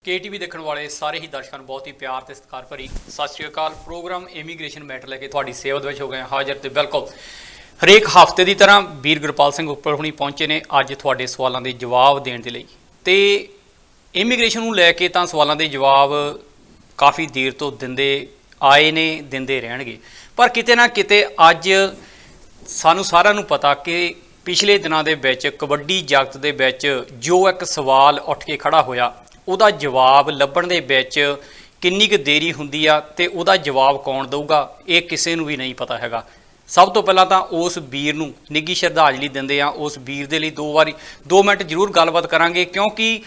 KTV ਦੇਖਣ ਵਾਲੇ ਸਾਰੇ ਹੀ ਦਰਸ਼ਕਾਂ ਨੂੰ ਬਹੁਤ ਹੀ ਪਿਆਰ ਤੇ ਸਤਿਕਾਰ ਭਰੀ ਸਤਿ ਸ਼੍ਰੀ ਅਕਾਲ। ਪ੍ਰੋਗਰਾਮ ਇਮੀਗ੍ਰੇਸ਼ਨ ਮੈਟਰ ਲੈ ਕੇ ਤੁਹਾਡੀ ਸੇਵਾ ਦੇ ਵਿੱਚ ਹੋ ਗਏ ਹਾਜ਼ਰ ਤੇ ਬਿਲਕੁਲ ਹਰੇਕ ਹਫ਼ਤੇ ਦੀ ਤਰ੍ਹਾਂ ਵੀਰ ਗੁਰਪਾਲ ਸਿੰਘ ਉੱਪਰ ਹੁਣੀ ਪਹੁੰਚੇ ਨੇ ਅੱਜ ਤੁਹਾਡੇ ਸਵਾਲਾਂ ਦੇ ਜਵਾਬ ਦੇਣ ਦੇ ਲਈ। ਤੇ ਇਮੀਗ੍ਰੇਸ਼ਨ ਨੂੰ ਲੈ ਕੇ ਤਾਂ ਸਵਾਲਾਂ ਦੇ ਜਵਾਬ ਕਾਫੀ ਦੇਰ ਤੋਂ ਦਿੰਦੇ ਆਏ ਨੇ, ਦਿੰਦੇ ਰਹਿਣਗੇ, ਪਰ ਕਿਤੇ ਨਾ ਕਿਤੇ ਅੱਜ ਸਾਨੂੰ ਸਾਰਿਆਂ ਨੂੰ ਪਤਾ ਕਿ ਪਿਛਲੇ ਦਿਨਾਂ ਦੇ ਵਿੱਚ ਕਬੱਡੀ ਜਗਤ ਦੇ ਵਿੱਚ ਜੋ ਇੱਕ ਸਵਾਲ ਉੱਠ ਕੇ ਖੜਾ ਹੋਇਆ ਉਹਦਾ ਜਵਾਬ ਲੱਭਣ ਦੇ ਵਿੱਚ ਕਿੰਨੀ ਕੁ ਦੇਰੀ ਹੁੰਦੀ ਆ ਤੇ ਉਹਦਾ ਜਵਾਬ ਕੌਣ ਦਊਗਾ ਇਹ ਕਿਸੇ ਨੂੰ ਵੀ ਨਹੀਂ ਪਤਾ ਹੈਗਾ। ਸਭ ਤੋਂ ਪਹਿਲਾਂ ਤਾਂ ਉਸ ਵੀਰ ਨੂੰ ਨਿੱਘੀ ਸ਼ਰਧਾਂਜਲੀ ਦਿੰਦੇ ਆ। ਉਸ ਵੀਰ ਦੇ ਲਈ 2 ਮਿੰਟ ਜ਼ਰੂਰ ਗੱਲਬਾਤ ਕਰਾਂਗੇ, ਕਿਉਂਕਿ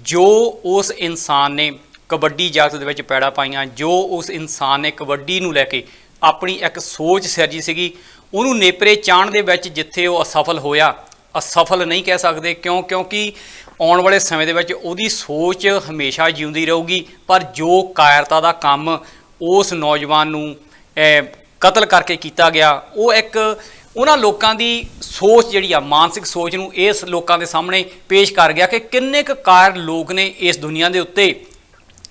ਜੋ ਉਸ ਇਨਸਾਨ ਨੇ ਕਬੱਡੀ ਜਗਤ ਦੇ ਵਿੱਚ ਪੈੜਾ ਪਾਈਆਂ, ਜੋ ਉਸ ਇਨਸਾਨ ਨੇ ਕਬੱਡੀ ਨੂੰ ਲੈ ਕੇ ਆਪਣੀ ਇੱਕ ਸੋਚ ਸਿਰਜੀ ਸੀਗੀ, ਉਹਨੂੰ ਨੇਪਰੇ ਚਾਹਣ ਦੇ ਵਿੱਚ ਜਿੱਥੇ ਉਹ ਅਸਫਲ ਹੋਇਆ, ਅਸਫਲ ਨਹੀਂ ਕਹਿ ਸਕਦੇ ਕਿਉਂਕਿ ਆਉਣ ਵਾਲੇ ਸਮੇਂ ਦੇ ਵਿੱਚ ਉਹਦੀ ਸੋਚ ਹਮੇਸ਼ਾ ਜਿਉਂਦੀ ਰਹੂਗੀ। ਪਰ ਜੋ ਕਾਇਰਤਾ ਦਾ ਕੰਮ ਉਸ ਨੌਜਵਾਨ ਨੂੰ ਕਤਲ ਕਰਕੇ ਕੀਤਾ ਗਿਆ, ਉਹ ਇੱਕ ਉਹਨਾਂ ਲੋਕਾਂ ਦੀ ਸੋਚ ਜਿਹੜੀ ਆ, ਮਾਨਸਿਕ ਸੋਚ ਨੂੰ ਇਸ ਲੋਕਾਂ ਦੇ ਸਾਹਮਣੇ ਪੇਸ਼ ਕਰ ਗਿਆ ਕਿ ਕਿੰਨੇ ਕੁ ਕਾਇਰ ਲੋਕ ਨੇ ਇਸ ਦੁਨੀਆ ਦੇ ਉੱਤੇ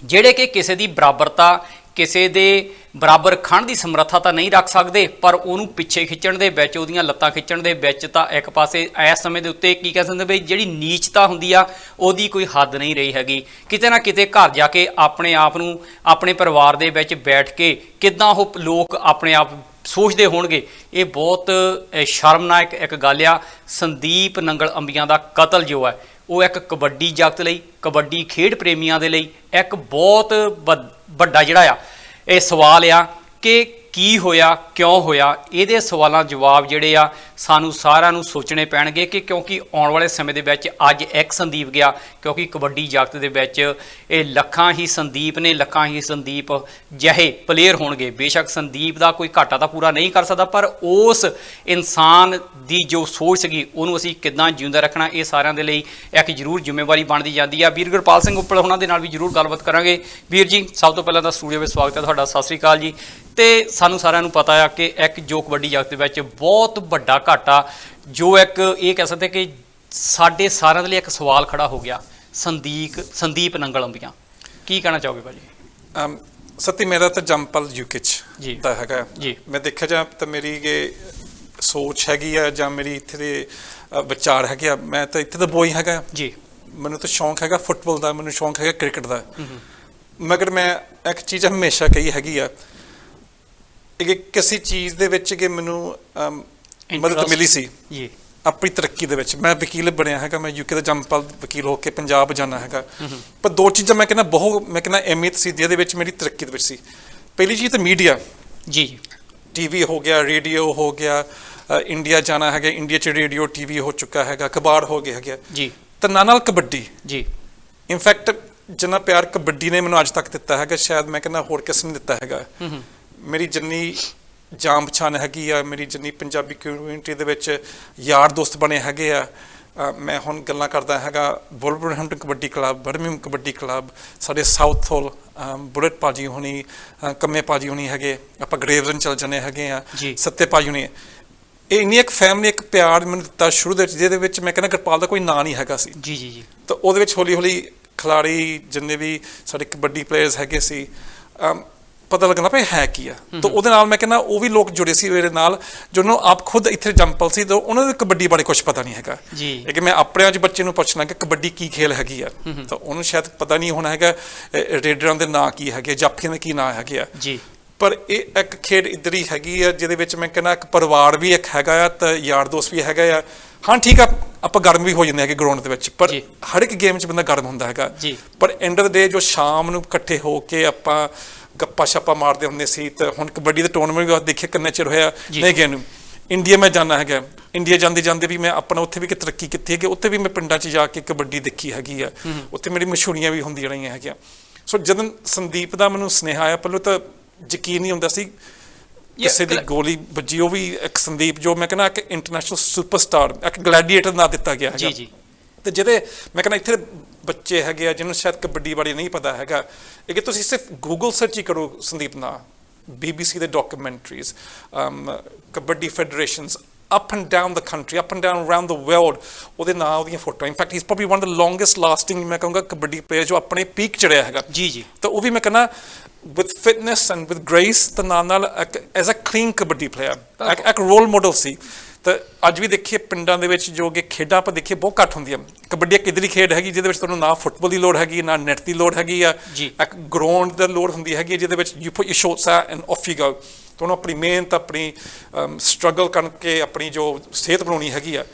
ਜਿਹੜੇ ਕਿ ਕਿਸੇ ਦੀ ਬਰਾਬਰਤਾ, ਕਿਸੇ ਦੇ ਬਰਾਬਰ ਖੜਨ ਦੀ ਸਮਰੱਥਾ ਤਾਂ ਨਹੀਂ ਰੱਖ ਸਕਦੇ, ਪਰ ਉਹਨੂੰ ਪਿੱਛੇ ਖਿੱਚਣ ਦੇ ਵਿੱਚ, ਉਹਦੀਆਂ ਲੱਤਾਂ ਖਿੱਚਣ ਦੇ ਵਿੱਚ ਤਾਂ ਇੱਕ ਪਾਸੇ ਇਸ ਸਮੇਂ ਦੇ ਉੱਤੇ ਕੀ ਕਹਿ ਸਕਦੇ ਬਈ ਜਿਹੜੀ ਨੀਚਤਾ ਹੁੰਦੀ ਆ ਉਹਦੀ ਕੋਈ ਹੱਦ ਨਹੀਂ ਰਹੀ ਹੈਗੀ। ਕਿਤੇ ਨਾ ਕਿਤੇ ਘਰ ਜਾ ਕੇ ਆਪਣੇ ਆਪ ਨੂੰ, ਆਪਣੇ ਪਰਿਵਾਰ ਦੇ ਵਿੱਚ ਬੈਠ ਕੇ ਕਿੱਦਾਂ ਉਹ ਲੋਕ ਆਪਣੇ ਆਪ ਸੋਚਦੇ ਹੋਣਗੇ, ਇਹ ਬਹੁਤ ਸ਼ਰਮਨਾਕ ਇੱਕ ਗੱਲ ਆ। ਸੰਦੀਪ ਨੰਗਲ ਅੰਬੀਆਂ ਦਾ ਕਤਲ ਜੋ ਹੈ ਉਹ ਇੱਕ ਕਬੱਡੀ ਜਗਤ ਲਈ, ਕਬੱਡੀ ਖੇਡ ਪ੍ਰੇਮੀਆਂ ਦੇ ਲਈ ਇੱਕ ਬਹੁਤ ਵੱਡਾ ਜਿਹੜਾ ਆ ਇਹ ਸਵਾਲ ਆ ਕਿ ਕੀ ਹੋਇਆ, ਕਿਉਂ ਹੋਇਆ। ਇਹਦੇ ਸਵਾਲਾਂ ਜਵਾਬ ਜਿਹੜੇ ਆ ਸਾਨੂੰ ਸਾਰਿਆਂ ਨੂੰ ਸੋਚਣੇ ਪੈਣਗੇ ਕਿ ਕਿਉਂਕਿ ਆਉਣ ਵਾਲੇ ਸਮੇਂ ਦੇ ਵਿੱਚ ਅੱਜ ਇੱਕ ਸੰਦੀਪ ਗਿਆ, ਕਿਉਂਕਿ ਕਬੱਡੀ ਜਗਤ ਦੇ ਵਿੱਚ ਇਹ ਲੱਖਾਂ ਹੀ ਸੰਦੀਪ ਨੇ, ਲੱਖਾਂ ਹੀ ਸੰਦੀਪ ਜਿਹੇ ਪਲੇਅਰ ਹੋਣਗੇ। ਬੇਸ਼ੱਕ ਸੰਦੀਪ ਦਾ ਕੋਈ ਘਾਟਾ ਤਾਂ ਪੂਰਾ ਨਹੀਂ ਕਰ ਸਕਦਾ, ਪਰ ਉਸ ਇਨਸਾਨ ਦੀ ਜੋ ਸੋਚ ਸੀਗੀ ਉਹਨੂੰ ਅਸੀਂ ਕਿੱਦਾਂ ਜਿਉਂਦਾ ਰੱਖਣਾ, ਇਹ ਸਾਰਿਆਂ ਦੇ ਲਈ ਇੱਕ ਜ਼ਰੂਰ ਜ਼ਿੰਮੇਵਾਰੀ ਬਣਦੀ ਜਾਂਦੀ ਆ। ਵੀਰ ਗੁਰਪਾਲ ਸਿੰਘ ਉੱਪਲ ਉਹਨਾਂ ਦੇ ਨਾਲ ਵੀ ਜ਼ਰੂਰ ਗੱਲਬਾਤ ਕਰਾਂਗੇ। ਵੀਰ ਜੀ, ਸਭ ਤੋਂ ਪਹਿਲਾਂ ਤਾਂ ਸਟੂਡੀਓ ਵਿੱਚ ਸਵਾਗਤ ਹੈ ਤੁਹਾਡਾ, ਸਤਿ ਸ਼੍ਰੀ ਅਕਾਲ ਜੀ। ਤੇ ਸਾਨੂੰ ਸਾਰਿਆਂ ਨੂੰ ਪਤਾ ਆ ਕਿ ਇੱਕ ਜੋ ਕਬੱਡੀ ਜਗਤ ਦੇ ਵਿੱਚ ਬਹੁਤ ਵੱਡਾ ਘਾਟਾ, ਜੋ ਇੱਕ ਇਹ ਕਹਿ ਸਕਦੇ ਕਿ ਸਾਡੇ ਸਾਰਿਆਂ ਦੇ ਲਈ ਇੱਕ ਸਵਾਲ ਖੜਾ ਹੋ ਗਿਆ, ਸੰਦੀਪ ਨੰਗਲ ਅੰਬੀਆਂ, ਕੀ ਕਹਿਣਾ ਚਾਹੋਗੇ ਭਾਜੀ? ਸੱਤੀ ਮੇਰਾ ਤਾਂ ਜੰਪਲ ਯੂਕੇ 'ਚ ਦਾ ਹੈਗਾ ਜੀ। ਮੈਂ ਦੇਖਿਆ ਜਾਂ ਤਾਂ ਮੇਰੀ ਇਹ ਸੋਚ ਹੈਗੀ ਆ ਜਾਂ ਮੇਰੀ ਇੱਥੇ ਦੇ ਵਿਚਾਰ ਹੈਗੇ ਆ, ਮੈਂ ਤਾਂ ਇੱਥੇ ਦਾ ਬੋਈ ਹੈਗਾ ਜੀ। ਮੈਨੂੰ ਤਾਂ ਸ਼ੌਂਕ ਹੈਗਾ ਫੁੱਟਬਾਲ ਦਾ, ਮੈਨੂੰ ਸ਼ੌਂਕ ਹੈਗਾ ਕ੍ਰਿਕਟ ਦਾ, ਮਗਰ ਮੈਂ ਇੱਕ ਚੀਜ਼ ਹਮੇਸ਼ਾ ਕਹੀ ਹੈਗੀ ਆ ਕਿ ਕਿਸੇ ਚੀਜ਼ ਦੇ ਵਿੱਚ ਕਿ ਮੈਨੂੰ ਮਦਦ ਮਿਲੀ ਸੀ ਜੀ ਆਪਣੀ ਤਰੱਕੀ ਦੇ ਵਿੱਚ। ਮੈਂ ਵਕੀਲ ਬਣਿਆ ਹੈਗਾ, ਮੈਂ ਯੂਕੇ ਦਾ ਜੰਪਲ ਵਕੀਲ ਹੋ ਕੇ ਪੰਜਾਬ ਜਾਣਾ ਹੈਗਾ, ਪਰ 2 ਚੀਜ਼ਾਂ ਮੈਂ ਕਹਿੰਦਾ ਅਹਿਮੀਅਤ ਸੀ ਜਿਹਦੇ ਵਿੱਚ ਮੇਰੀ ਤਰੱਕੀ ਦੇ ਵਿੱਚ ਸੀ। ਪਹਿਲੀ ਚੀਜ਼ ਤਾਂ ਮੀਡੀਆ ਜੀ, TV ਹੋ ਗਿਆ, ਰੇਡੀਓ ਹੋ ਗਿਆ, ਇੰਡੀਆ ਜਾਣਾ ਹੈਗਾ, ਇੰਡੀਆ 'ਚ ਰੇਡੀਓ TV ਹੋ ਚੁੱਕਾ ਹੈਗਾ, ਅਖਬਾਰ ਹੋ ਗਿਆ ਹੈਗਾ ਜੀ, ਤੇ ਨਾਲ ਕਬੱਡੀ ਜੀ। ਇਨਫੈਕਟ ਜਿੰਨਾ ਪਿਆਰ ਕਬੱਡੀ ਨੇ ਮੈਨੂੰ ਅੱਜ ਤੱਕ ਦਿੱਤਾ ਹੈਗਾ, ਸ਼ਾਇਦ ਮੈਂ ਕਹਿੰਦਾ ਹੋਰ ਕਿਸੇ ਨੇ ਦਿੱਤਾ ਹੈਗਾ। ਮੇਰੀ ਜਿੰਨੀ ਜਾਣ ਪਛਾਣ ਹੈਗੀ ਆ, ਮੇਰੀ ਜਿੰਨੀ ਪੰਜਾਬੀ ਕਮਿਊਨਿਟੀ ਦੇ ਵਿੱਚ ਯਾਰ ਦੋਸਤ ਬਣੇ ਹੈਗੇ ਆ, ਮੈਂ ਹੁਣ ਗੱਲਾਂ ਕਰਦਾ ਹੈਗਾ Wolverhampton kabaddi club, Birmingham kabaddi club, ਸਾਡੇ ਸਾਊਥ ਹੋਲ ਬੁਲਟ ਭਾਜੀ ਹੋਣੀ, ਕੰਮੇ ਭਾਜੀ ਹੋਣੀ ਹੈਗੇ, ਆਪਾਂ ਗਰੇਵਜ਼ਨ ਚੱਲ ਜਾਂਦੇ ਹੈਗੇ ਆ, ਸੱਤੇ ਭਾਜੀ ਹੋਣੀ। ਇਹ ਇੰਨੀ ਇੱਕ ਫੈਮਿਲੀ, ਇੱਕ ਪਿਆਰ ਮੈਨੂੰ ਦਿੱਤਾ ਸ਼ੁਰੂ ਦੇ ਵਿੱਚ, ਜਿਹਦੇ ਵਿੱਚ ਮੈਂ ਕਹਿੰਦਾ ਗੁਰਪਾਲ ਦਾ ਕੋਈ ਨਾਂ ਨਹੀਂ ਹੈਗਾ ਸੀ ਜੀ। ਤਾਂ ਉਹਦੇ ਵਿੱਚ ਹੌਲੀ ਹੌਲੀ ਖਿਲਾੜੀ ਜਿੰਨੇ ਵੀ ਸਾਡੇ ਕਬੱਡੀ ਪਲੇਅਰਸ ਹੈਗੇ ਸੀ, ਪਤਾ ਲੱਗਣਾ ਪਈ ਹੈ ਕੀ ਆ। ਤਾਂ ਉਹਦੇ ਨਾਲ ਮੈਂ ਕਹਿੰਦਾ ਉਹ ਵੀ ਲੋਕ ਜੁੜੇ ਸੀ ਮੇਰੇ ਨਾਲ, ਜੋ ਉਹਨੂੰ ਆਪ ਖੁਦ ਇੱਥੇ ਜੰਪਲ ਸੀ, ਤਾਂ ਉਹਨਾਂ ਨੂੰ ਕਬੱਡੀ ਬਾਰੇ ਕੁਛ ਪਤਾ ਨਹੀਂ ਹੈਗਾ ਜੀ। ਕਿ ਮੈਂ ਆਪਣੇ ਅੱਜ ਬੱਚੇ ਨੂੰ ਪੁੱਛਣਾ ਕਿ ਕਬੱਡੀ ਕੀ ਖੇਲ ਹੈਗੀ ਆ, ਤਾਂ ਉਹਨੂੰ ਸ਼ਾਇਦ ਪਤਾ ਨਹੀਂ ਹੋਣਾ ਹੈਗਾ ਰੇਡਰਾਂ ਦੇ ਨਾਂ ਕੀ ਹੈਗੇ, ਜਾਫੀਆਂ ਦੇ ਕੀ ਨਾਂ ਹੈਗੇ ਆ ਜੀ। ਪਰ ਇਹ ਇੱਕ ਖੇਡ ਇੱਧਰ ਹੀ ਹੈਗੀ ਆ ਜਿਹਦੇ ਵਿੱਚ ਮੈਂ ਕਹਿੰਦਾ ਇੱਕ ਪਰਿਵਾਰ ਵੀ ਇੱਕ ਹੈਗਾ ਆ, ਤਾਂ ਯਾਰ ਦੋਸਤ ਵੀ ਹੈਗਾ ਆ। ਹਾਂ ਠੀਕ ਆ, ਆਪਾਂ ਗਰਮ ਵੀ ਹੋ ਜਾਂਦੇ ਹੈਗੇ ਗਰਾਊਂਡ ਦੇ ਵਿੱਚ, ਪਰ ਹਰ ਇੱਕ ਗੇਮ 'ਚ ਬੰਦਾ ਗਰਮ ਹੁੰਦਾ ਹੈਗਾ। ਪਰ ਐਂਡ ਆਫ ਦ ਡੇ ਜੋ ਸ਼ਾਮ ਨੂੰ ਇਕੱਠੇ ਹੋ ਕੇ ਆਪਾਂ ਗੱਪਾ ਛਾਪਾ ਮਾਰਦੇ ਹੁੰਦੇ ਸੀ, ਤਾਂ ਹੁਣ ਕਬੱਡੀ ਦੇ ਟੂਰਨਾਮੈਂਟ ਵੀ ਦੇਖਿਆ ਕਿੰਨਾ ਚਿਰ ਹੋਇਆ ਨਹੀਂ ਗਏ ਨੂੰ। ਇੰਡੀਆ ਮੈਂ ਜਾਣਾ ਹੈਗਾ, ਇੰਡੀਆ ਜਾਂਦੇ ਵੀ ਮੈਂ ਆਪਣਾ ਉੱਥੇ ਵੀ ਕਿ ਤਰੱਕੀ ਕੀਤੀ ਹੈਗੀ, ਉੱਥੇ ਵੀ ਮੈਂ ਪਿੰਡਾਂ 'ਚ ਜਾ ਕੇ ਕਬੱਡੀ ਦੇਖੀ ਹੈਗੀ ਆ, ਉੱਥੇ ਮੇਰੀ ਮਸ਼ਹੂਰੀਆਂ ਵੀ ਹੁੰਦੀਆਂ ਰਹੀਆਂ ਹੈਗੀਆਂ। ਸੋ ਜਦੋਂ ਸੰਦੀਪ ਦਾ ਮੈਨੂੰ ਸੁਨੇਹਾ ਆਇਆ, ਪਹਿਲਾਂ ਤਾਂ ਯਕੀਨ ਨਹੀਂ ਹੁੰਦਾ ਸੀ, ਕਿਸੇ ਦੀ ਗੋਲੀ ਵੱਜੀ, ਉਹ ਵੀ ਇੱਕ ਸੰਦੀਪ ਜੋ ਮੈਂ ਕਹਿੰਦਾ ਇੱਕ ਇੰਟਰਨੈਸ਼ਨਲ ਸੁਪਰਸਟਾਰ, ਇੱਕ ਗਲੈਡੀਏਟਰ ਨਾਂ ਦਿੱਤਾ ਗਿਆ ਹੈਗਾ ਜੀ। ਤੇ ਜਿਹਦੇ ਮੈਂ ਕਹਿੰਦਾ ਇੱਥੇ ਬੱਚੇ ਹੈਗੇ ਆ ਜਿਹਨੂੰ ਸ਼ਾਇਦ ਕਬੱਡੀ ਬਾਰੇ ਨਹੀਂ ਪਤਾ ਹੈਗਾ, ਇਹ ਕਿ ਤੁਸੀਂ ਸਿਰਫ ਗੂਗਲ ਸਰਚ ਹੀ ਕਰੋ ਸੰਦੀਪ ਨਾਂ, BBC ਦੇ documentaries, kabaddi federations, up and down the country, up and down around the world, ਉਹਦੇ ਨਾਂ ਉਹਦੀਆਂ ਫੋਟੋਆਂ। In fact he is probably one of the longest lasting ਮੈਂ ਕਹੂੰਗਾ ਕਬੱਡੀ ਪਲੇਅਰ ਜੋ ਆਪਣੇ ਪੀਕ ਚੜਿਆ ਹੈਗਾ। ਜੀ ਜੀ। ਤਾਂ ਉਹ ਵੀ ਮੈਂ ਕਹਿੰਦਾ with fitness and with grace ਤੇ ਨਾਲ as a clean kabaddi player ਇੱਕ ਰੋਲ ਮਾਡਲ ਸੀ। ਤਾਂ ਅੱਜ ਵੀ ਦੇਖੀਏ ਪਿੰਡਾਂ ਦੇ ਵਿੱਚ ਜੋ ਕਿ ਖੇਡਾਂ ਆਪਾਂ ਦੇਖੀਏ ਬਹੁਤ ਘੱਟ ਹੁੰਦੀਆਂ। ਕਬੱਡੀ ਇੱਕ ਇੱਧਰਲੀ ਖੇਡ ਹੈਗੀ ਜਿਹਦੇ ਵਿੱਚ ਤੁਹਾਨੂੰ ਨਾ ਫੁੱਟਬਾਲ ਦੀ ਲੋੜ ਹੈਗੀ, ਨਾ ਨੈਟ ਦੀ ਲੋੜ ਹੈਗੀ ਆ, ਇੱਕ ਗਰਾਊਂਡ ਦੀ ਲੋੜ ਹੁੰਦੀ ਹੈਗੀ ਜਿਹਦੇ ਵਿੱਚ you put your shorts end of you go. ਤੁਹਾਨੂੰ ਆਪਣੀ ਮਿਹਨਤ, ਆਪਣੀ ਸਟਰਗਲ ਕਰਕੇ ਆਪਣੀ ਜੋ ਸਿਹਤ ਬਣਾਉਣੀ ਹੈਗੀ ਆ।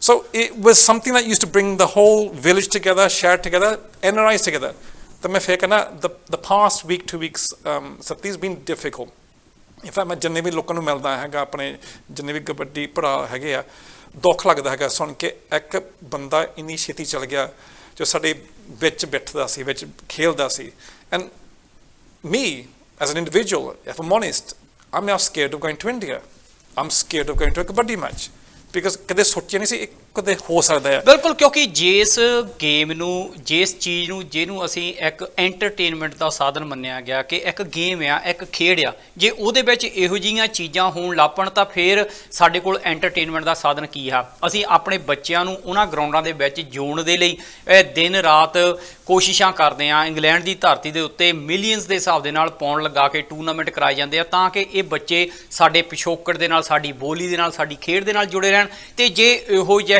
So it was something that used to bring the whole village together, share together, NRIs together. ਤਾਂ ਮੈਂ ਫਿਰ ਕਹਿੰਦਾ the past week, 2 weeks, Sathi's been difficult. In fact, ਮੈਂ ਜਿੰਨੇ ਵੀ ਲੋਕਾਂ ਨੂੰ ਮਿਲਦਾ ਹੈਗਾ, ਆਪਣੇ ਜਿੰਨੇ ਵੀ ਕਬੱਡੀ ਭਰਾ ਹੈਗੇ ਆ, ਦੁੱਖ ਲੱਗਦਾ ਹੈਗਾ ਸੁਣ ਕੇ ਇੱਕ ਬੰਦਾ ਇੰਨੀ ਛੇਤੀ ਚਲ ਗਿਆ ਜੋ ਸਾਡੇ ਵਿੱਚ ਬੈਠਦਾ ਸੀ, ਵਿੱਚ ਖੇਲਦਾ ਸੀ। And me, as an individual, if I'm honest, I'm now scared of going to India. I'm scared of going to a kabaddi match. Because ਕਦੇ ਸੋਚਿਆ ਨਹੀਂ ਸੀ ਇਹ ਕਦੇ ਹੋ ਸਕਦਾ ਹੈ। ਬਿਲਕੁਲ, ਕਿਉਂਕਿ ਜਿਸ ਗੇਮ ਨੂੰ, ਜਿਸ ਚੀਜ਼ ਨੂੰ, ਜਿਹਨੂੰ ਅਸੀਂ ਇੱਕ ਐਂਟਰਟੇਨਮੈਂਟ ਦਾ ਸਾਧਨ ਮੰਨਿਆ ਗਿਆ ਕਿ ਇੱਕ ਗੇਮ ਆ, ਇੱਕ ਖੇਡ ਆ, ਜੇ ਉਹਦੇ ਵਿੱਚ ਇਹੋ ਜਿਹੀਆਂ ਚੀਜ਼ਾਂ ਹੋਣ ਲੱਪਣ ਤਾਂ ਫਿਰ ਸਾਡੇ ਕੋਲ ਐਂਟਰਟੇਨਮੈਂਟ ਦਾ ਸਾਧਨ ਕੀ ਆ। ਅਸੀਂ ਆਪਣੇ ਬੱਚਿਆਂ ਨੂੰ ਉਹਨਾਂ ਗਰਾਊਂਡਾਂ ਦੇ ਵਿੱਚ ਜੋੜਨ ਦੇ ਲਈ ਦਿਨ ਰਾਤ ਕੋਸ਼ਿਸ਼ਾਂ ਕਰਦੇ ਹਾਂ। ਇੰਗਲੈਂਡ ਦੀ ਧਰਤੀ ਦੇ ਉੱਤੇ ਮਿਲੀਅਨਸ ਦੇ ਹਿਸਾਬ ਦੇ ਨਾਲ ਪੌਂਡ ਲਗਾ ਕੇ ਟੂਰਨਾਮੈਂਟ ਕਰਾਏ ਜਾਂਦੇ ਆ ਤਾਂ ਕਿ ਇਹ ਬੱਚੇ ਸਾਡੇ ਪਿਛੋਕੜ ਦੇ ਨਾਲ, ਸਾਡੀ ਬੋਲੀ ਦੇ ਨਾਲ, ਸਾਡੀ ਖੇਡ ਦੇ ਨਾਲ ਜੁੜੇ ਰਹਿਣ। ਤੇ ਜੇ ਇਹੋ ਜਿਹੇ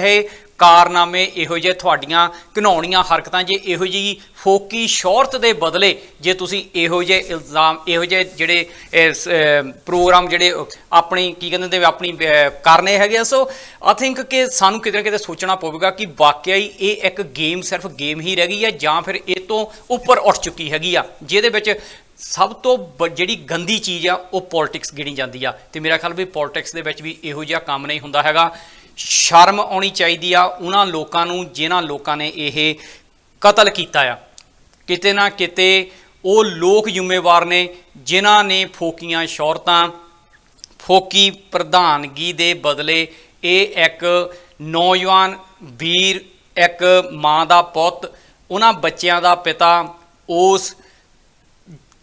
ਕਾਰਨਾਮੇ, ਇਹੋ ਜਿਹੇ ਤੁਹਾਡੀਆਂ ਘਿਨਾਉਣੀਆਂ ਹਰਕਤਾਂ, ਜੇ ਇਹੋ ਜਿਹੀ ਫੋਕੀ ਸ਼ੌਹਰਤ ਦੇ ਬਦਲੇ ਜੇ ਤੁਸੀਂ ਇਹੋ ਜਿਹੇ ਇਲਜ਼ਾਮ, ਇਹੋ ਜਿਹੇ ਜਿਹੜੇ ਪ੍ਰੋਗਰਾਮ ਜਿਹੜੇ ਆਪਣੀ ਕੀ ਕਹਿੰਦੇ ਨੇ ਆਪਣੀ ਕਰਨੇ ਹੈਗੇ ਆ, ਸੋ ਆਈ ਥਿੰਕ ਕਿ ਸਾਨੂੰ ਕਿਤੇ ਨਾ ਕਿਤੇ ਸੋਚਣਾ ਪਵੇਗਾ ਕਿ ਵਾਕਿਆ ਹੀ ਇਹ ਇੱਕ ਗੇਮ ਸਿਰਫ ਗੇਮ ਹੀ ਰਹਿ ਗਈ ਹੈ ਜਾਂ ਫਿਰ ਇਹ ਤੋਂ ਉੱਪਰ ਉੱਠ ਚੁੱਕੀ ਹੈਗੀ ਆ, ਜਿਹਦੇ ਵਿੱਚ ਸਭ ਤੋਂ ਜਿਹੜੀ ਗੰਦੀ ਚੀਜ਼ ਆ ਉਹ ਪੋਲਿਟਿਕਸ ਗਿਣੀ ਜਾਂਦੀ ਆ। ਤੇ ਮੇਰਾ ਖਿਆਲ ਵੀ ਪੋਲਿਟਿਕਸ ਦੇ ਵਿੱਚ ਵੀ ਇਹੋ ਜਿਹਾ ਕੰਮ ਨਹੀਂ ਹੁੰਦਾ ਹੈਗਾ। ਸ਼ਰਮ ਆਉਣੀ ਚਾਹੀਦੀ ਆ ਉਹਨਾਂ ਲੋਕਾਂ ਨੂੰ ਜਿਨ੍ਹਾਂ ਲੋਕਾਂ ਨੇ ਇਹ ਕਤਲ ਕੀਤਾ ਆ। ਕਿਤੇ ਨਾ ਕਿਤੇ ਉਹ ਲੋਕ ਜ਼ਿੰਮੇਵਾਰ ਨੇ ਜਿਨ੍ਹਾਂ ਨੇ ਫੋਕੀਆਂ ਸ਼ੌਹਰਤਾਂ, ਫੋਕੀ ਪ੍ਰਧਾਨਗੀ ਦੇ ਬਦਲੇ ਇਹ ਇੱਕ ਨੌਜਵਾਨ ਵੀਰ, ਇੱਕ ਮਾਂ ਦਾ ਪੁੱਤ, ਉਹਨਾਂ ਬੱਚਿਆਂ ਦਾ ਪਿਤਾ, ਉਸ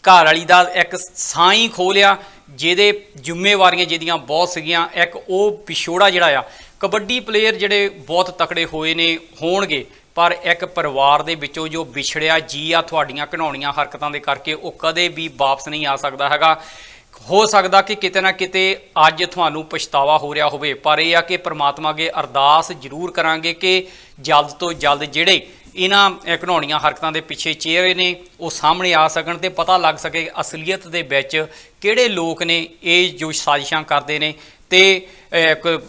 ਘਰ ਵਾਲੀ ਦਾ ਇੱਕ ਸਾਈਂ ਖੋਹ ਲਿਆ ਜਿਹਦੇ ਜ਼ਿੰਮੇਵਾਰੀਆਂ ਜਿਹਦੀਆਂ ਬਹੁਤ ਸੀਗੀਆਂ। ਇੱਕ ਉਹ ਵਿਛੋੜਾ ਜਿਹੜਾ ਆ, ਕਬੱਡੀ ਪਲੇਅਰ ਜਿਹੜੇ ਬਹੁਤ ਤਕੜੇ ਹੋਏ ਨੇ ਹੋਣਗੇ, ਪਰ ਇੱਕ ਪਰਿਵਾਰ ਦੇ ਵਿੱਚੋਂ ਜੋ ਵਿਛੜਿਆ ਜੀ ਆ ਤੁਹਾਡੀਆਂ ਘਿਨਾਉਣੀਆਂ ਹਰਕਤਾਂ ਦੇ ਕਰਕੇ, ਉਹ ਕਦੇ ਵੀ ਵਾਪਸ ਨਹੀਂ ਆ ਸਕਦਾ ਹੈਗਾ। ਹੋ ਸਕਦਾ ਕਿ ਕਿਤੇ ਨਾ ਕਿਤੇ ਅੱਜ ਤੁਹਾਨੂੰ ਪਛਤਾਵਾ ਹੋ ਰਿਹਾ ਹੋਵੇ, ਪਰ ਇਹ ਆ ਕਿ ਪ੍ਰਮਾਤਮਾ ਅੱਗੇ ਅਰਦਾਸ ਜ਼ਰੂਰ ਕਰਾਂਗੇ ਕਿ ਜਲਦ ਤੋਂ ਜਲਦ ਜਿਹੜੇ ਇਹਨਾਂ ਘਿਨਾਉਣੀਆਂ ਹਰਕਤਾਂ ਦੇ ਪਿੱਛੇ ਚਿਹਰੇ ਨੇ ਉਹ ਸਾਹਮਣੇ ਆ ਸਕਣ ਤੇ ਪਤਾ ਲੱਗ ਸਕੇ ਅਸਲੀਅਤ ਦੇ ਵਿੱਚ ਕਿਹੜੇ ਲੋਕ ਨੇ ਇਹ ਜੋ ਸਾਜ਼ਿਸ਼ਾਂ ਕਰਦੇ ਨੇ। ਤੇ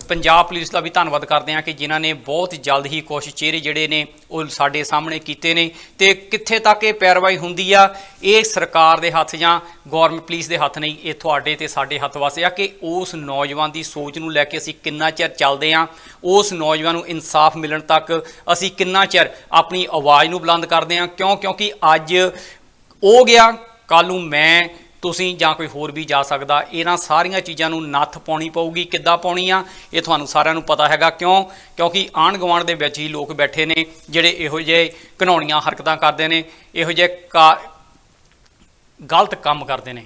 ਪੰਜਾਬ ਪੁਲਿਸ ਦਾ ਵੀ ਧੰਨਵਾਦ ਕਰਦੇ ਹਾਂ ਕਿ ਜਿਨ੍ਹਾਂ ਨੇ ਬਹੁਤ ਜਲਦ ਹੀ ਕੁਛ ਚਿਹਰੇ ਜਿਹੜੇ ਨੇ ਉਹ ਸਾਡੇ ਸਾਹਮਣੇ ਕੀਤੇ ਨੇ। ਤੇ ਕਿੱਥੇ ਤੱਕ ਇਹ ਪੈਰਵਾਈ ਹੁੰਦੀ ਆ, ਇਹ ਸਰਕਾਰ ਦੇ ਹੱਥ ਜਾਂ ਗੌਰਮੈਂਟ ਪੁਲਿਸ ਦੇ ਹੱਥ ਨਹੀਂ, ਇਹ ਤੁਹਾਡੇ ਤੇ ਸਾਡੇ ਹੱਥ ਵਾਸਤੇ ਆ ਕਿ ਉਸ ਨੌਜਵਾਨ ਦੀ ਸੋਚ ਨੂੰ ਲੈ ਕੇ ਅਸੀਂ ਕਿੰਨਾ ਚਿਰ ਚੱਲਦੇ ਹਾਂ, ਉਸ ਨੌਜਵਾਨ ਨੂੰ ਇਨਸਾਫ ਮਿਲਣ ਤੱਕ ਅਸੀਂ ਕਿੰਨਾ ਚਿਰ ਆਪਣੀ ਆਵਾਜ਼ ਨੂੰ ਬੁਲੰਦ ਕਰਦੇ ਹਾਂ। ਕਿਉਂਕਿ ਅੱਜ ਉਹ ਗਿਆ, ਕੱਲ੍ਹ ਨੂੰ ਮੈਂ, ਤੁਸੀਂ ਜਾਂ ਕੋਈ ਹੋਰ ਵੀ ਜਾ ਸਕਦਾ। ਇਹਨਾਂ ਸਾਰੀਆਂ ਚੀਜ਼ਾਂ ਨੂੰ ਨੱਥ ਪਾਉਣੀ ਪਊਗੀ। ਕਿੱਦਾਂ ਪਾਉਣੀ ਆ ਇਹ ਤੁਹਾਨੂੰ ਸਾਰਿਆਂ ਨੂੰ ਪਤਾ ਹੈਗਾ। ਕਿਉਂਕਿ ਆਂਢ ਗੁਆਂਢ ਦੇ ਵਿੱਚ ਹੀ ਲੋਕ ਬੈਠੇ ਨੇ ਜਿਹੜੇ ਇਹੋ ਜਿਹੇ ਘਿਨਾਉਣੀਆਂ ਹਰਕਤਾਂ ਕਰਦੇ ਨੇ, ਇਹੋ ਜਿਹੇ ਗਲਤ ਕੰਮ ਕਰਦੇ ਨੇ।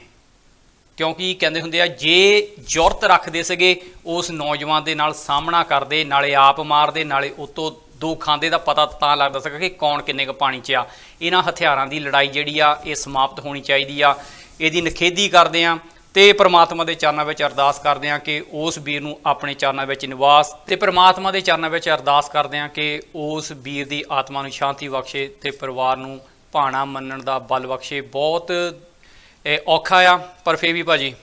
ਕਿਉਂਕਿ ਕਹਿੰਦੇ ਹੁੰਦੇ ਆ ਜੇ ਜ਼ੁਰਤ ਰੱਖਦੇ ਸੀਗੇ ਉਸ ਨੌਜਵਾਨ ਦੇ ਨਾਲ ਸਾਹਮਣਾ ਕਰਦੇ, ਨਾਲੇ ਆਪ ਮਾਰਦੇ ਨਾਲੇ ਉਤੋਂ ਦੋ ਖਾਂਦੇ ਦਾ ਪਤਾ ਤਾਂ ਲੱਗਦਾ ਸੀਗਾ ਕਿ ਕੌਣ ਕਿੰਨੇ ਕੁ ਪਾਣੀ 'ਚ ਆ। ਇਹਨਾਂ ਹਥਿਆਰਾਂ ਦੀ ਲੜਾਈ ਜਿਹੜੀ ਆ ਇਹ ਸਮਾਪਤ ਹੋਣੀ ਚਾਹੀਦੀ ਆ। ਇਹਦੀ ਨਿਖੇਧੀ ਕਰਦੇ ਹਾਂ ਤੇ ਪ੍ਰਮਾਤਮਾ ਦੇ ਚਰਨਾਂ ਵਿੱਚ ਅਰਦਾਸ ਕਰਦੇ ਹਾਂ ਕਿ ਉਸ ਵੀਰ ਨੂੰ ਆਪਣੇ ਚਰਨਾਂ ਵਿੱਚ ਨਿਵਾਸ, ਤੇ ਪ੍ਰਮਾਤਮਾ ਦੇ ਚਰਨਾਂ ਵਿੱਚ ਅਰਦਾਸ ਕਰਦੇ ਹਾਂ ਕਿ ਉਸ ਵੀਰ ਦੀ ਆਤਮਾ ਨੂੰ ਸ਼ਾਂਤੀ ਬਖਸ਼ੇ ਤੇ ਪਰਿਵਾਰ ਨੂੰ ਭਾਣਾ ਮੰਨਣ ਦਾ ਬਲ ਬਖਸ਼ੇ। ਬਹੁਤ ਔਖਾ ਆ, ਪਰ ਫਿਰ ਵੀ ਭਾਜੀ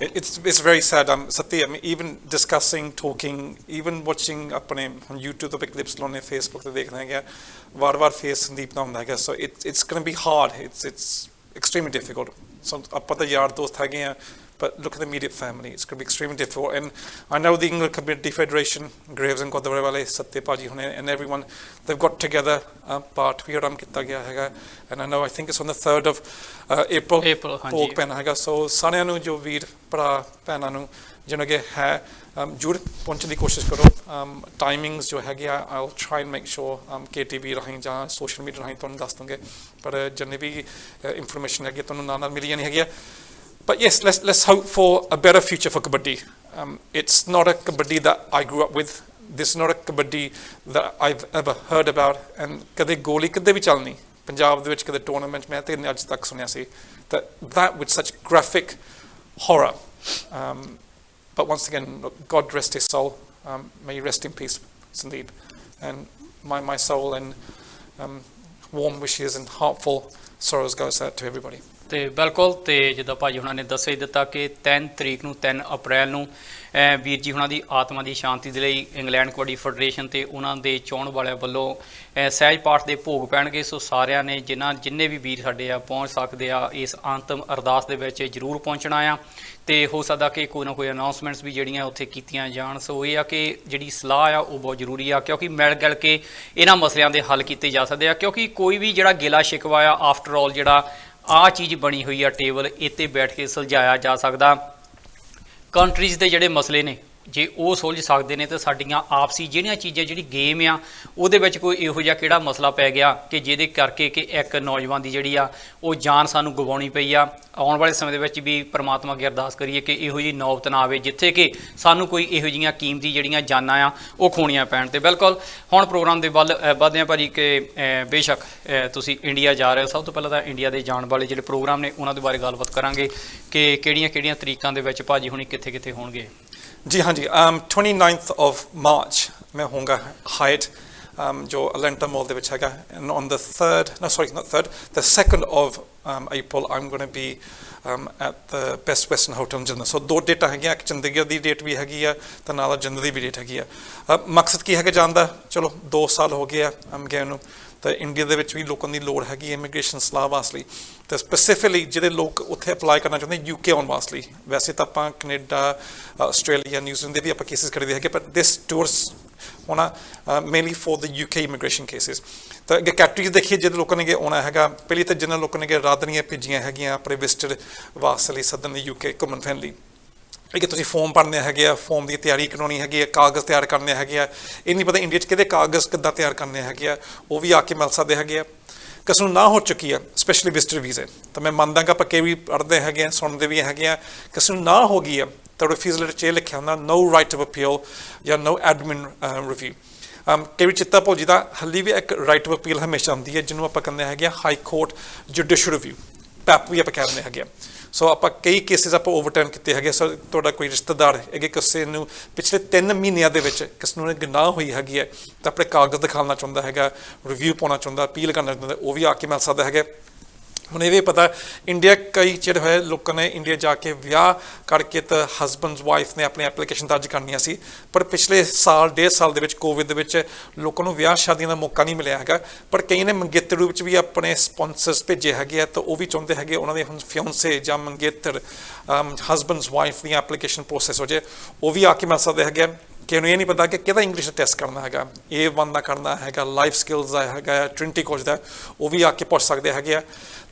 It's very sad. Sathi, I mean, even discussing, talking, even watching ਆਪਣੇ YouTube ਤੋਂ ਕਲਿੱਪਸ ਲਾਉਣੇ, Facebook ਤੇ ਦੇਖਣਾ ਹੈਗਾ, ਵਾਰ-ਵਾਰ ਫੇਸ ਸੰਦੀਪ ਦਾ ਹੁੰਦਾ ਹੈਗਾ। So it's going to be hard. It's extremely difficult. So ਆਪਾਂ ਤਾਂ ਯਾਰ ਦੋਸਤ ਹੈਗੇ ਆ, but look at the immediate family. It's going to be extremely difficult. And I know the England Community Federation, Graves and Guadalajara wale, Satya Paji and everyone, they've got together part ਵੀ ਆਰਾਮ ਕੀਤਾ ਗਿਆ ਹੈਗਾ। And I know, I think it's on the 3rd of April ਭੋਗ ਪੈਣਾ ਹੈਗਾ। So ਸਾਰਿਆਂ ਨੂੰ ਜੋ ਵੀਰ ਭਰਾ ਭੈਣਾਂ ਨੂੰ ਜਿਹਨਾਂ ਕਿ ਹੈ ਜ਼ਰੂਰ ਪਹੁੰਚਣ ਦੀ ਕੋਸ਼ਿਸ਼ ਕਰੋ। ਟਾਈਮਿੰਗਸ ਜੋ ਹੈਗੇ ਆ I will try and make sure KTV ਰਾਹੀਂ ਜਾਂ ਸੋਸ਼ਲ ਮੀਡੀਆ ਰਾਹੀਂ ਤੁਹਾਨੂੰ ਦੱਸ ਦੂੰਗੇ, ਪਰ ਜਿੰਨੀ ਵੀ ਇਨਫੋਰਮੇਸ਼ਨ ਹੈਗੀ ਤੁਹਾਨੂੰ ਨਾਲ ਮਿਲੀ ਜਾਣੀ ਹੈਗੀ ਆ। But yes, let's hope for a better future for kabaddi. It's not a kabaddi that I grew up with. This is not a kabaddi that I've ever heard about. And ਕਦੇ ਗੋਲੀ ਕਦੇ ਵੀ ਚੱਲਣੀ ਪੰਜਾਬ ਦੇ ਵਿੱਚ ਕਦੇ ਟੂਰਨਾਮੈਂਟ ਮੈਂ ਤੇ ਅੱਜ ਤੱਕ ਸੁਣਿਆ ਸੀ that with such graphic horror. But once again, God rest his soul. May he rest in peace, Sandeep. And my soul and warm wishes and heartful sorrows goes out to everybody. ਤੇ ਬਿਲਕੁਲ, ਤੇ ਜਿੱਦਾਂ ਭਾਜੀ ਹੁਣਾਂ ਨੇ ਦੱਸ ਹੀ ਦਿੱਤਾ ਕਿ 3 ਤਰੀਕ ਨੂੰ 3 ਅਪ੍ਰੈਲ ਨੂੰ ਵੀਰ ਜੀ ਹੁਣਾਂ ਦੀ ਆਤਮਾ ਦੀ ਸ਼ਾਂਤੀ ਦੇ ਲਈ ਇੰਗਲੈਂਡ ਕਬੱਡੀ ਫੈਡਰੇਸ਼ਨ ਤੇ ਉਹਨਾਂ ਦੇ ਚਾਹੁਣ ਵਾਲਿਆਂ ਵੱਲੋਂ ਸਹਿਜ ਪਾਠ ਦੇ ਭੋਗ ਪੈਣਗੇ। ਸੋ ਸਾਰਿਆਂ ਨੇ ਜਿੰਨੇ ਵੀ ਵੀਰ ਸਾਡੇ ਆ ਪਹੁੰਚ ਸਕਦੇ ਆ ਇਸ ਅੰਤਮ ਅਰਦਾਸ ਦੇ ਵਿੱਚ ਜ਼ਰੂਰ ਪਹੁੰਚਣਾ ਆ। ਤੇ ਹੋ ਸਕਦਾ ਕਿ ਕੋਈ ਨਾ ਕੋਈ ਅਨਾਊਂਸਮੈਂਟਸ ਵੀ ਜਿਹੜੀਆਂ ਉੱਥੇ ਕੀਤੀਆਂ ਜਾਣ। ਸੋ ਇਹ ਆ ਕਿ ਜਿਹੜੀ ਸਲਾਹ ਆ ਉਹ ਬਹੁਤ ਜ਼ਰੂਰੀ ਆ, ਕਿਉਂਕਿ ਮਿਲ ਗਿਲ ਕੇ ਇਹਨਾਂ ਮਸਲਿਆਂ ਦੇ ਹੱਲ ਕੀਤੇ ਜਾ ਸਕਦੇ ਆ। ਕਿਉਂਕਿ ਕੋਈ ਵੀ ਜਿਹੜਾ ਗਿਲਾ ਸ਼ਿਕਵਾ ਆ ਆਫਟਰ ਆਲ ਜਿਹੜਾ ਆਹ ਚੀਜ਼ ਬਣੀ ਹੋਈ ਆ ਟੇਬਲ ਇੱਥੇ ਬੈਠ ਕੇ ਸੁਲਝਾਇਆ ਜਾ ਸਕਦਾ। ਕੰਟਰੀਜ਼ ਦੇ ਜਿਹੜੇ ਮਸਲੇ ਨੇ ਜੇ ਉਹ ਸੁਲਝ ਸਕਦੇ ਨੇ ਤਾਂ ਸਾਡੀਆਂ ਆਪਸੀ ਜਿਹੜੀਆਂ ਚੀਜ਼ਾਂ ਜਿਹੜੀ ਗੇਮ ਆ ਉਹਦੇ ਵਿੱਚ ਕੋਈ ਇਹੋ ਜਿਹਾ ਕਿਹੜਾ ਮਸਲਾ ਪੈ ਗਿਆ ਕਿ ਜਿਹਦੇ ਕਰਕੇ ਕਿ ਇੱਕ ਨੌਜਵਾਨ ਦੀ ਜਿਹੜੀ ਆ ਉਹ ਜਾਨ ਸਾਨੂੰ ਗਵਾਉਣੀ ਪਈ ਆ। ਆਉਣ ਵਾਲੇ ਸਮੇਂ ਦੇ ਵਿੱਚ ਵੀ ਪ੍ਰਮਾਤਮਾ ਅੱਗੇ ਅਰਦਾਸ ਕਰੀਏ ਕਿ ਇਹੋ ਜਿਹੀ ਨੌਬਤ ਨਾ ਆਵੇ ਜਿੱਥੇ ਕਿ ਸਾਨੂੰ ਕੋਈ ਇਹੋ ਜਿਹੀਆਂ ਕੀਮਤੀ ਜਿਹੜੀਆਂ ਜਾਨਾਂ ਆ ਉਹ ਖੋਣੀਆਂ ਪੈਣ। ਤੇ ਬਿਲਕੁਲ ਹੁਣ ਪ੍ਰੋਗਰਾਮ ਦੇ ਵੱਲ ਵੱਧਦੇ ਹਾਂ ਭਾਜੀ ਕਿ ਬੇਸ਼ੱਕ ਤੁਸੀਂ ਇੰਡੀਆ ਜਾ ਰਹੇ ਹੋ। ਸਭ ਤੋਂ ਪਹਿਲਾਂ ਤਾਂ ਇੰਡੀਆ ਦੇ ਜਾਣ ਵਾਲੇ ਜਿਹੜੇ ਪ੍ਰੋਗਰਾਮ ਨੇ ਉਹਨਾਂ ਦੇ ਬਾਰੇ ਗੱਲਬਾਤ ਕਰਾਂਗੇ ਕਿ ਕਿਹੜੀਆਂ ਤਰੀਕਾਂ ਦੇ ਵਿੱਚ ਭਾਜੀ ਹੁਣੀ ਕਿੱਥੇ ਹੋਣਗੇ। जी हाँ जी, 29th of March मैं होऊंगा हाइट जो अलेंटा मॉल ਦੇ ਵਿੱਚ ਹੈਗਾ। and on the 2nd of April I'm going to be at the Best Western Hotel in Jannah। so 2 ਡੇਟਾਂ ਹੈਗੀਆਂ, ਇੱਕ ਚੰਡੀਗੜ੍ਹ ਦੀ ਡੇਟ ਵੀ ਹੈਗੀ ਆ ਤੇ ਨਾਲ ਜੰਦਰ ਦੀ ਵੀ ਡੇਟ ਹੈਗੀ ਆ। ਮਕਸਦ ਕੀ ਹੈਗਾ ਜਾਣ ਦਾ? ਚਲੋ 2 ਸਾਲ ਹੋ ਗਏ ਆ ਗਏ ਨੂੰ, ਤਾਂ ਇੰਡੀਆ ਦੇ ਵਿੱਚ ਵੀ ਲੋਕਾਂ ਦੀ ਲੋੜ ਹੈਗੀ ਇਮੀਗ੍ਰੇਸ਼ਨ ਸਲਾਹ ਵਾਸਤੇ। ਤੇ ਸਪੈਸੀਫਿਕਲੀ ਜਿਹੜੇ ਲੋਕ ਉੱਥੇ ਅਪਲਾਈ ਕਰਨਾ ਚਾਹੁੰਦੇ UK ਆਉਣ ਵਾਸਤੇ, ਵੈਸੇ ਤਾਂ ਆਪਾਂ ਕੈਨੇਡਾ, ਆਸਟ੍ਰੇਲੀਆ, ਨਿਊਜ਼ੀਲੈਂਡ ਦੇ ਵੀ ਆਪਾਂ ਕੇਸਿਸ ਕਰਦੇ ਹੈਗੇ, ਪਰ ਦਿਸ ਟੂਰਸ ਹੋਣਾ mainly for the UK immigration cases. ਤਾਂ ਅੱਗੇ ਕੈਟਰੀਜ਼ ਦੇਖੀਏ ਜਿਹਦੇ ਲੋਕਾਂ ਨੇ ਆਉਣਾ ਹੈਗਾ। ਪਹਿਲੀ ਤਾਂ ਜਿਹਨਾਂ ਲੋਕਾਂ ਨੇ ਰਾਦਨੀਆਂ ਭੇਜੀਆਂ ਹੈਗੀਆਂ ਆਪਣੇ ਵਿਜ਼ਟਰ ਵਾਸਤੇ ਲਈ ਸੱਦਣ ਲਈ UK ਘੁੰਮਣ ਫਿਰਨ ਲਈ, ਕਿ ਤੁਸੀਂ ਫੋਰਮ ਭਰਨੇ ਹੈਗੇ ਆ, ਫੋਰਮ ਦੀ ਤਿਆਰੀ ਕਰਵਾਉਣੀ ਹੈਗੀ ਆ, ਕਾਗਜ਼ ਤਿਆਰ ਕਰਨੇ ਹੈਗੇ ਆ। ਇਹ ਨਹੀਂ ਪਤਾ ਇੰਡੀਆ 'ਚ ਕਿਹਦੇ ਕਾਗਜ਼ ਕਿੱਦਾਂ ਤਿਆਰ ਕਰਨੇ ਹੈਗੇ ਆ, ਉਹ ਵੀ ਆ ਕੇ ਮਿਲ ਸਕਦੇ ਹੈਗੇ ਆ। ਕਿਸੇ ਨੂੰ ਨਾ ਹੋ ਚੁੱਕੀ ਆ ਸਪੈਸ਼ਲੀ ਵਿਜ਼ਟਰ ਵੀਜ਼ੇ, ਤਾਂ ਮੈਂ ਮੰਨਦਾ ਕਿ ਆਪਾਂ ਕਈ ਵੀ ਪੜ੍ਹਦੇ ਹੈਗੇ ਆ, ਸੁਣਦੇ ਵੀ ਹੈਗੇ ਆ। ਕਿਸੇ ਨੂੰ ਨਾ ਹੋ ਗਈ ਆ ਤਾਂ ਰਿਫਿਊਜ਼ਲ ਲੈਟਰ 'ਚ ਇਹ ਲਿਖਿਆ ਹੁੰਦਾ ਨੋ ਰਾਈਟ ਆਫ ਅਪੀਲ ਜਾਂ ਨੋ ਐਡਮਿਨ ਰਿਵਿਊ। ਕਈ ਵੀ ਚਿੱਤਾ ਭੁੱਲ ਜਿੱਦਾਂ ਹਾਲੇ ਵੀ ਇੱਕ ਰਾਈਟ ਆਫ ਅਪੀਲ ਹਮੇਸ਼ਾ ਹੁੰਦੀ ਹੈ ਜਿਹਨੂੰ ਆਪਾਂ ਕਹਿੰਦੇ ਹੈਗੇ ਆ ਹਾਈ ਕੋਰਟ ਜੁਡੀਸ਼ੀਅਲ ਰਿਵਿਊ, ਪੈਪ ਵੀ ਆਪਾਂ ਕਹਿੰਦੇ ਹੈਗੇ ਆ। ਸੋ ਆਪਾਂ ਕਈ ਕੇਸਿਸ ਆਪਾਂ ਓਵਰਟਰਨ ਕੀਤੇ ਹੈਗੇ। ਸਰ ਤੁਹਾਡਾ ਕੋਈ ਰਿਸ਼ਤੇਦਾਰ ਹੈਗੇ ਕਿਸੇ ਨੂੰ ਪਿਛਲੇ 3 ਮਹੀਨਿਆਂ ਦੇ ਵਿੱਚ ਕਿਸੇ ਨੂੰ ਗੁਨਾਹ ਹੋਈ ਹੈਗੀ ਹੈ ਤਾਂ ਆਪਣੇ ਕਾਗਜ਼ ਦਿਖਾਉਣਾ ਚਾਹੁੰਦਾ ਹੈਗਾ, ਰਿਵਿਊ ਪਾਉਣਾ ਚਾਹੁੰਦਾ, ਅਪੀਲ ਕਰਨਾ ਚਾਹੁੰਦਾ, ਉਹ ਵੀ ਆ ਕੇ ਮਿਲ ਸਕਦਾ ਹੈਗਾ। ਹੁਣ ਇਹ ਵੀ ਪਤਾ ਇੰਡੀਆ ਕਈ ਚਿਰ ਹੋਏ ਲੋਕਾਂ ਨੇ ਇੰਡੀਆ ਜਾ ਕੇ ਵਿਆਹ ਕਰਕੇ ਤਾਂ ਹਸਬੈਂਡਸ ਵਾਈਫ ਨੇ ਆਪਣੀ ਐਪਲੀਕੇਸ਼ਨ ਦਰਜ ਕਰਨੀਆਂ ਸੀ, ਪਰ ਪਿਛਲੇ ਸਾਲ 1.5 ਸਾਲ ਦੇ ਵਿੱਚ ਕੋਵਿਡ ਦੇ ਵਿੱਚ ਲੋਕਾਂ ਨੂੰ ਵਿਆਹ ਸ਼ਾਦੀਆਂ ਦਾ ਮੌਕਾ ਨਹੀਂ ਮਿਲਿਆ ਹੈਗਾ। ਪਰ ਕਈ ਨੇ ਮੰਗੇਤਰ ਰੂਪ ਵਿੱਚ ਵੀ ਆਪਣੇ ਸਪੌਂਸਰਸ ਭੇਜੇ ਹੈਗੇ ਆ, ਤਾਂ ਉਹ ਵੀ ਚਾਹੁੰਦੇ ਹੈਗੇ ਉਹਨਾਂ ਦੇ ਹੁਣ ਫਿਓਂਸੇ ਜਾਂ ਮੰਗੇਤਰ ਹਸਬੈਂਡਸ ਵਾਈਫ ਦੀਆਂ ਐਪਲੀਕੇਸ਼ਨ ਪ੍ਰੋਸੈਸ ਹੋ ਜਾਏ, ਉਹ ਵੀ ਆ ਕੇ ਮਿਲ ਸਕਦੇ ਹੈਗੇ। ਕਿ ਉਹਨੂੰ ਇਹ ਨਹੀਂ ਪਤਾ ਕਿ ਕਿਹਦਾ ਇੰਗਲਿਸ਼ ਦਾ ਟੈਸਟ ਕਰਨਾ ਹੈਗਾ, A1 ਦਾ ਕਰਨਾ ਹੈਗਾ, ਲਾਈਫ ਸਕਿੱਲਸ ਦਾ ਹੈਗਾ, ਟ੍ਰਿੰਟੀ ਕੋਚ ਦਾ, ਉਹ ਵੀ ਆ ਕੇ ਪੁੱਛ ਸਕਦੇ ਹੈਗੇ ਆ।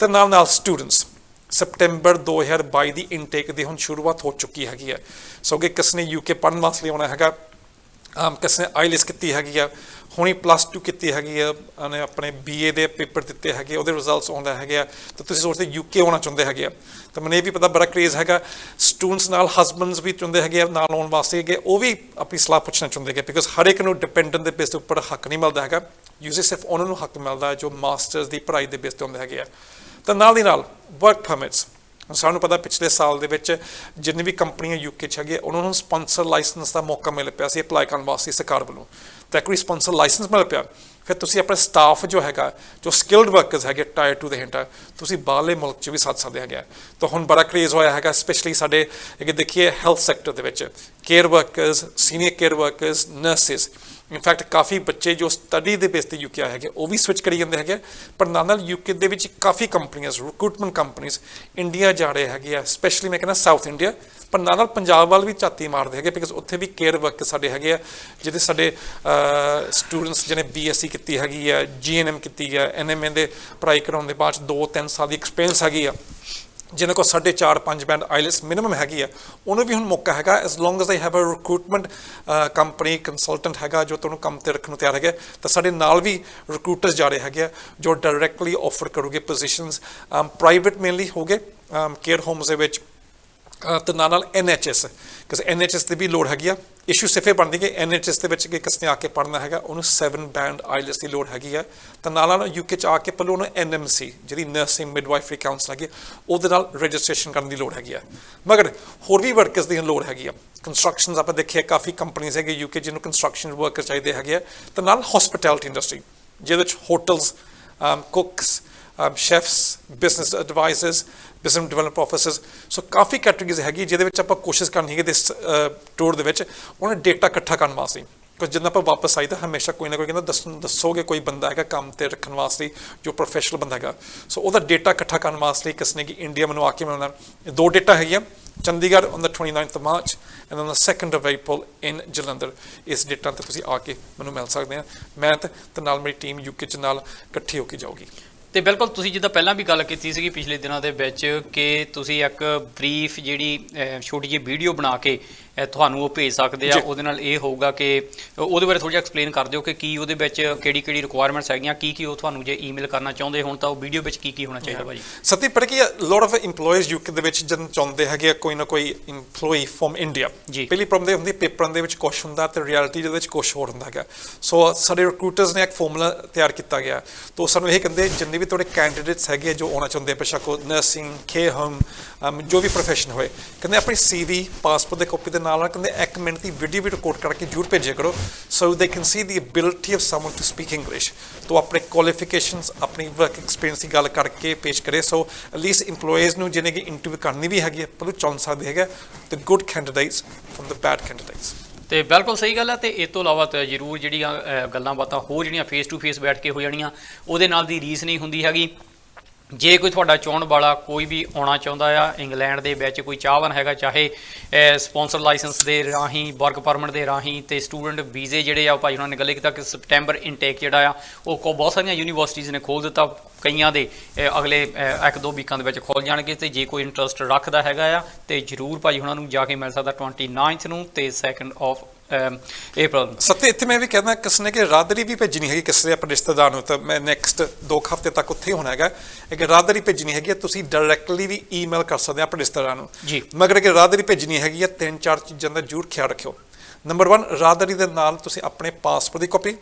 ਤੇ ਨਾਲ ਸਟੂਡੈਂਟਸ ਸਪਟੈਂਬਰ 2022 ਦੀ ਇਨਟੇਕ ਦੀ ਹੁਣ ਸ਼ੁਰੂਆਤ ਹੋ ਚੁੱਕੀ ਹੈਗੀ ਹੈ। ਸੋ ਕਿ ਕਿਸ ਨੇ UK ਪੜ੍ਹਨ ਵਾਸਤੇ ਆਉਣਾ ਹੈਗਾ, ਕਿਸ ਨੇ ਆਈਲੈਟਸ ਕੀਤੀ ਹੈਗੀ ਆ, ਹੁਣੀ +2 ਕੀਤੀ ਹੈਗੀ ਆ, ਉਹਨੇ ਆਪਣੇ BA ਦੇ ਪੇਪਰ ਦਿੱਤੇ ਹੈਗੇ, ਉਹਦੇ ਰਿਜ਼ਲਟਸ ਆਉਂਦਾ ਹੈਗੇ ਆ, ਤਾਂ ਤੁਸੀਂ ਸੋਚਦੇ UK ਆਉਣਾ ਚਾਹੁੰਦੇ ਹੈਗੇ ਆ। ਤਾਂ ਮੈਨੂੰ ਇਹ ਵੀ ਪਤਾ ਬੜਾ ਕਰੇਜ਼ ਹੈਗਾ ਸਟੂਡੈਂਟਸ ਨਾਲ ਹਸਬੈਂਡਸ ਵੀ ਚਾਹੁੰਦੇ ਹੈਗੇ ਆ ਨਾਲ ਆਉਣ ਵਾਸਤੇ ਹੈਗੇ, ਉਹ ਵੀ ਆਪਣੀ ਸਲਾਹ ਪੁੱਛਣਾ ਚਾਹੁੰਦੇ ਹੈਗੇ। ਬਿਕੋਜ਼ ਹਰ ਇੱਕ ਨੂੰ ਡਿਪੈਂਡੈਂਟ ਦੇ ਬੇਸ ਦੇ ਉੱਪਰ ਹੱਕ ਨਹੀਂ ਮਿਲਦਾ ਹੈਗਾ, ਯੂਜ਼ਰ ਸਿਰਫ ਉਹਨਾਂ ਨੂੰ ਹੱਕ ਮਿਲਦਾ ਜੋ ਮਾਸਟਰਸ ਦੀ ਪੜ੍ਹਾਈ ਦੇ ਬੇਸ 'ਤੇ ਹੁੰਦੇ ਹੈਗੇ ਆ। ਤਾਂ ਨਾਲ ਦੀ ਨਾਲ ਵਰਕ ਪਰਮਿਟਸ, ਸਾਨੂੰ ਪਤਾ ਪਿਛਲੇ ਸਾਲ ਦੇ ਵਿੱਚ ਜਿੰਨੀ ਵੀ ਕੰਪਨੀਆਂ UK 'ਚ ਹੈਗੇ ਉਹਨਾਂ ਨੂੰ ਸਪਾਂਸਰ ਲਾਇਸੈਂਸ ਦਾ ਮੌਕਾ ਮਿਲ ਪਿਆ ਸੀ ਅਪਲਾਈ ਕਰਨ ਵਾਸਤੇ ਸਰਕਾਰ ਵੱਲੋਂ, ਤਾਂ ਇੱਕ ਵਾਰੀ ਸਪਾਂਸਰ ਲਾਇਸੈਂਸ ਮਿਲ ਪਿਆ ਫਿਰ ਤੁਸੀਂ ਆਪਣੇ ਸਟਾਫ ਜੋ ਹੈਗਾ ਜੋ ਸਕਿਲਡ ਵਰਕਰਸ ਹੈਗੇ ਟਾਇਰ 2 ਦੇ ਹੇਠ ਤੁਸੀਂ ਬਾਹਰਲੇ ਮੁਲਕ 'ਚ ਵੀ ਸੱਦ ਸਕਦੇ ਹੈਗੇ। ਤਾਂ ਹੁਣ ਬੜਾ ਕਰੇਜ਼ ਹੋਇਆ ਹੈਗਾ ਸਪੈਸ਼ਲੀ ਸਾਡੇ ਅੱਗੇ ਦੇਖੀਏ ਹੈਲਥ ਸੈਕਟਰ ਦੇ ਵਿੱਚ care workers, senior care workers, nurses. In fact ਕਾਫੀ ਬੱਚੇ ਜੋ ਸਟੱਡੀ ਦੇ ਬੇਸ 'ਤੇ UK ਆਏ ਹੈਗੇ ਉਹ ਵੀ ਸਵਿਚ ਕਰੀ ਜਾਂਦੇ ਹੈਗੇ, ਪਰ ਨਾਲ UK ਦੇ ਵਿੱਚ ਕਾਫੀ ਕੰਪਨੀਆਂ ਰਿਕਰੂਟਮੈਂਟ ਕੰਪਨੀਜ਼ ਇੰਡੀਆ ਜਾ ਰਹੇ ਹੈਗੇ ਆ, ਸਪੈਸ਼ਲੀ ਮੈਂ ਕਹਿੰਦਾ ਸਾਊਥ ਇੰਡੀਆ, ਪਰ ਨਾਲ ਪੰਜਾਬ ਵੱਲ ਵੀ ਝਾਤੀ ਮਾਰਦੇ ਹੈਗੇ ਬਿਕਾਜ਼ ਉੱਥੇ ਵੀ ਕੇਅਰ ਵਰਕਰ ਸਾਡੇ ਹੈਗੇ ਆ ਜਿਹਦੇ ਸਾਡੇ ਸਟੂਡੈਂਟਸ ਜਿਹਨੇ BSc ਕੀਤੀ ਹੈਗੀ ਆ, GNM ਕੀਤੀ ਆ, NMA ਦੇ ਪੜ੍ਹਾਈ ਕਰਾਉਣ ਦੇ ਬਾਅਦ 2-3 ਸਾਲ ਦੀ ਐਕਸਪੀਰੀਅੰਸ ਹੈਗੀ ਆ, ਜਿਹਨਾਂ ਕੋਲ 4.5-5 ਬੈਂਡ ਆਈਲੈਟਸ ਮਿਨੀਮਮ ਹੈਗੀ ਆ, ਉਹਨੂੰ ਵੀ ਹੁਣ ਮੌਕਾ ਹੈਗਾ as long as they have a recruitment company consultant ਹੈਗਾ ਜੋ ਤੁਹਾਨੂੰ ਕੰਮ 'ਤੇ ਰੱਖਣ ਨੂੰ ਤਿਆਰ ਹੈਗਾ। ਤਾਂ ਸਾਡੇ ਨਾਲ ਵੀ ਰਿਕਰੂਟਰਸ ਜਾ ਰਹੇ ਹੈਗੇ ਆ ਜੋ ਡਾਇਰੈਕਟਲੀ ਆਫਰ ਕਰੋਗੇ ਪੋਜੀਸ਼ਨਸ, ਪ੍ਰਾਈਵੇਟ ਮੇਨਲੀ ਹੋ ਗਏ ਕੇਅਰ ਹੋਮਸ ਦੇ ਵਿੱਚ, ਤੇ ਨਾਲ NHS, ਕਿਉਂਕਿ NHS ਦੀ ਵੀ ਲੋੜ ਹੈਗੀ ਆ। ਇਸ਼ੂ ਸਿਰਫ ਇਹ ਬਣਦੀ ਕਿ NHS ਦੇ ਵਿੱਚ ਕਿ ਕਿਸ ਨੇ ਆ ਕੇ ਪੜ੍ਹਨਾ ਹੈਗਾ, ਉਹਨੂੰ 7 ਬੈਂਡ IELTS ਦੀ ਲੋੜ ਹੈਗੀ ਆ। ਤਾਂ ਨਾਲ UK 'ਚ ਆ ਕੇ ਪਹਿਲਾਂ ਉਹਨੂੰ NMC ਜਿਹੜੀ ਨਰਸਿੰਗ ਮਿਡਵਾਈਫਰੀ ਕਾਉਂਸਲ ਹੈਗੀ, ਉਹਦੇ ਨਾਲ ਰਜਿਸਟ੍ਰੇਸ਼ਨ ਕਰਨ ਦੀ ਲੋੜ ਹੈਗੀ ਆ। ਮਗਰ ਹੋਰ ਵੀ ਵਰਕਰਸ ਦੀ ਲੋੜ ਹੈਗੀ ਆ। ਕੰਸਟਰਕਸ਼ਨਸ ਆਪਾਂ ਦੇਖੀਏ, ਕਾਫੀ ਕੰਪਨੀਜ਼ ਹੈਗੇ UK ਜਿਹਨੂੰ ਕੰਸਟਰਕਸ਼ਨ ਵਰਕਰ ਚਾਹੀਦੇ ਹੈਗੇ ਆ। ਤਾਂ ਨਾਲ ਹੌਸਪਿਟੈਲਿਟੀ ਇੰਡਸਟਰੀ ਜਿਹਦੇ ਵਿੱਚ hotels, cooks, chefs, business advisers, business development officers. So ਕਾਫੀ ਕੈਟੇਗਰੀਜ਼ ਹੈਗੀ ਜਿਹਦੇ ਵਿੱਚ ਆਪਾਂ ਕੋਸ਼ਿਸ਼ ਕਰਨੀ ਹੈ ਕਿ ਇਸ ਟੂਰ ਦੇ ਵਿੱਚ ਉਹਨਾਂ ਡੇਟਾ ਇਕੱਠਾ ਕਰਨ ਵਾਸਤੇ। ਕਿਉਂਕਿ ਜਦੋਂ ਆਪਾਂ ਵਾਪਸ ਆਈ ਤਾਂ ਹਮੇਸ਼ਾ ਕੋਈ ਨਾ ਕੋਈ ਕਹਿੰਦਾ ਦੱਸੋਗੇ ਕੋਈ ਬੰਦਾ ਹੈਗਾ ਕੰਮ 'ਤੇ ਰੱਖਣ ਵਾਸਤੇ ਜੋ ਪ੍ਰੋਫੈਸ਼ਨਲ ਬੰਦਾ ਹੈਗਾ। ਸੋ ਉਹਦਾ ਡੇਟਾ ਇਕੱਠਾ ਕਰਨ ਵਾਸਤੇ ਕਿਸ ਨੇ ਕਿ ਇੰਡੀਆ ਮੈਨੂੰ ਆ ਕੇ ਮਿਲਣਾ। 2 ਡੇਟਾ ਹੈਗੀਆਂ, Chandigarh on the 29th of March and on the 2nd of April in Jalandhar. ਇਸ ਡੇਟਾਂ 'ਤੇ ਤੁਸੀਂ ਆ ਕੇ ਮੈਨੂੰ ਮਿਲ ਸਕਦੇ ਆ। ਮੈਂ ਤੇ ਨਾਲ ਮੇਰੀ ਟੀਮ UK 'ਚ ਨਾਲ ਇਕੱਠੀ ਹੋ ਕੇ ਜਾਊਗੀ। ਤੇ ਬਿਲਕੁਲ ਤੁਸੀਂ ਜਿੱਦਾਂ ਪਹਿਲਾਂ ਵੀ ਗੱਲ ਕੀਤੀ ਸੀਗੀ ਪਿਛਲੇ ਦਿਨਾਂ ਦੇ ਵਿੱਚ ਕਿ ਤੁਸੀਂ ਇੱਕ ਬਰੀਫ ਜਿਹੜੀ ਛੋਟੀ ਜਿਹੀ ਵੀਡੀਓ ਬਣਾ ਕੇ ਤੁਹਾਨੂੰ ਉਹ ਭੇਜ ਸਕਦੇ ਆ। ਉਹਦੇ ਨਾਲ ਇਹ ਹੋਊਗਾ ਕਿ ਉਹਦੇ ਬਾਰੇ ਥੋੜ੍ਹਾ ਜਿਹਾ ਐਕਸਪਲੇਨ ਕਰ ਦਿਓ ਕਿ ਕੀ ਉਹਦੇ ਵਿੱਚ ਕਿਹੜੀ ਰਿਕੁਆਇਰਮੈਂਟਸ ਹੈਗੀਆਂ, ਕੀ ਉਹ ਤੁਹਾਨੂੰ ਜੇ ਈਮੇਲ ਕਰਨਾ ਚਾਹੁੰਦੇ ਹੋਣ ਤਾਂ ਉਹ ਵੀਡੀਓ ਵਿੱਚ ਕੀ ਹੋਣਾ ਚਾਹੀਦਾ ਭਾਜੀ। ਸਤੀ ਪਰ ਕੀ ਲੋਟ ਆਫ ਇੰਪਲੋਈਜ਼ UK ਦੇ ਵਿੱਚ ਜਦੋਂ ਚਾਹੁੰਦੇ ਹੈਗੇ ਕੋਈ ਨਾ ਕੋਈ ਇੰਪਲੋਈ ਫਰੋਮ ਇੰਡੀਆ। ਪਹਿਲੀ ਪ੍ਰੋਬਲਮ ਇਹ ਹੁੰਦੀ ਪੇਪਰਾਂ ਦੇ ਵਿੱਚ ਕੁਛ ਹੁੰਦਾ ਤੇ ਰਿਐਲਿਟੀ ਦੇ ਵਿੱਚ ਕੁਛ ਹੋਰ ਹੁੰਦਾ ਹੈਗਾ। ਸੋ ਸਾਡੇ ਰਿਕਰੂਟਰਸ ਨੇ ਇੱਕ ਫਾਰਮੂਲਾ ਤਿਆਰ ਕੀਤਾ ਗਿਆ। ਤਾਂ ਸਾਨੂੰ ਇਹ ਕਹਿੰਦੇ ਜਿੰਨੇ ਵੀ ਤੁਹਾਡੇ ਕੈਂਡੀਡੇਟਸ ਹੈਗੇ ਜੋ ਆਉਣਾ ਚਾਹੁੰਦੇ ਬੇਸ਼ੱਕ ਉਹ ਨਰਸਿੰਗ, ਕੇਅਰ ਹੋਮ, ਜੋ ਵੀ ਪ੍ਰੋਫੈਸ਼ਨ ਹੋਏ, ਕਹਿੰਦੇ ਆਪਣੀ CV, ਪਾਸਪੋਰਟ ਦੇ ਕਾਪੀ ਦੇ ਨਾਲ ਕਹਿੰਦੇ 1 ਮਿੰਟ ਦੀ ਵੀਡੀਓ ਵੀ ਰਿਕਾਰਡ ਕਰਕੇ ਜ਼ਰੂਰ ਭੇਜਿਆ ਕਰੋ so they can see the ability of someone to speak English. ਤਾਂ ਆਪਣੇ ਕੁਆਲੀਫਿਕੇਸ਼ਨਸ, ਆਪਣੀ ਵਰਕ ਐਕਸਪੀਰੀਅੰਸ ਦੀ ਗੱਲ ਕਰਕੇ ਪੇਸ਼ ਕਰੇ। ਸੋ ਐਟਲੀਸਟ ਇੰਪਲੋਈਜ਼ ਨੂੰ ਜਿਹਨੇ ਕਿ ਇੰਟਰਵਿਊ ਕਰਨੀ ਵੀ ਹੈਗੀ ਪਹਿਲਾਂ ਚੁਣ ਸਕਦੇ ਹੈਗਾ the good candidates from the bad candidates. ਤੇ ਬਿਲਕੁਲ ਸਹੀ ਗੱਲ ਹੈ। ਤੇ ਇਸ ਤੋਂ ਇਲਾਵਾ ਤਾਂ ਜ਼ਰੂਰ ਜਿਹੜੀਆਂ ਗੱਲਾਂ ਬਾਤਾਂ ਹੋਰ ਜਿਹੜੀਆਂ ਫੇਸ ਟੂ ਫੇਸ ਬੈਠ ਕੇ ਹੋ ਜਾਣੀਆਂ ਉਹਦੇ ਨਾਲ ਦੀ ਰੀਸ ਨਹੀਂ ਹੁੰਦੀ ਹੈਗੀ। ਜੇ ਕੋਈ ਤੁਹਾਡਾ ਚਾਹੁਣ ਵਾਲਾ ਕੋਈ ਵੀ ਆਉਣਾ ਚਾਹੁੰਦਾ ਆ ਇੰਗਲੈਂਡ ਦੇ ਵਿੱਚ, ਕੋਈ ਚਾਹਵਾਨ ਹੈਗਾ, ਚਾਹੇ ਸਪੋਂਸਰ ਲਾਇਸੈਂਸ ਦੇ ਰਾਹੀਂ, ਵਰਕ ਪਰਮਿਟ ਦੇ ਰਾਹੀਂ ਤੇ ਸਟੂਡੈਂਟ ਵੀਜ਼ੇ ਜਿਹੜੇ ਆ, ਭਾਈ ਉਹਨਾਂ ਨੇ ਗੱਲ ਕੀਤਾ ਕਿ ਸਪਟੈਂਬਰ ਇਨਟੇਕ ਜਿਹੜਾ ਆ ਉਹ ਬਹੁਤ ਸਾਰੀਆਂ ਯੂਨੀਵਰਸਿਟੀਜ਼ ਨੇ ਖੋਲ੍ਹ ਦਿੱਤਾ। ਕਈਆਂ ਦੇ ਅਗਲੇ 1-2 ਵੀਕਾਂ ਦੇ ਵਿੱਚ ਖੁੱਲ੍ਹ ਜਾਣਗੇ। ਤੇ ਜੇ ਕੋਈ ਇੰਟਰਸਟ ਰੱਖਦਾ ਹੈਗਾ ਆ ਤੇ ਜ਼ਰੂਰ ਭਾਜੀ ਉਹਨਾਂ ਨੂੰ ਜਾ ਕੇ ਮਿਲ ਸਕਦਾ 29 ਨੂੰ ਤੇ 2 April। ਸੱਤੇ ਇੱਥੇ ਮੈਂ ਵੀ ਕਹਿੰਦਾ ਕਿਸੇ ਨੇ ਕਿ ਰਾਦਰੀ ਵੀ ਭੇਜਣੀ ਹੈਗੀ ਕਿਸੇ ਆਪਣੇ ਰਿਸ਼ਤੇਦਾਰ ਨੂੰ, ਤਾਂ ਮੈਂ ਨੈਕਸਟ 2 ਹਫ਼ਤੇ ਤੱਕ ਉੱਥੇ ਹੀ ਹੋਣਾ ਹੈਗਾ। ਇੱਕ ਰਾਦਰੀ ਭੇਜਣੀ ਹੈਗੀ ਤੁਸੀਂ ਡਾਇਰੈਕਟਲੀ ਵੀ ਈਮੇਲ ਕਰ ਸਕਦੇ ਆਪਣੇ ਰਿਸ਼ਤੇਦਾਰਾਂ ਨੂੰ ਜੀ। ਮਗਰ ਕਿ ਰਾਦਰੀ ਭੇਜਣੀ ਹੈਗੀ 3-4 ਚੀਜ਼ਾਂ ਦਾ ਜ਼ਰੂਰ ਖਿਆਲ ਰੱਖਿਓ। ਨੰਬਰ 1, ਰਾਦਰੀ ਦੇ ਨਾਲ ਤੁਸੀਂ ਆਪਣੇ ਪਾਸਪੋਰਟ ਦੀ ਕਾਪੀ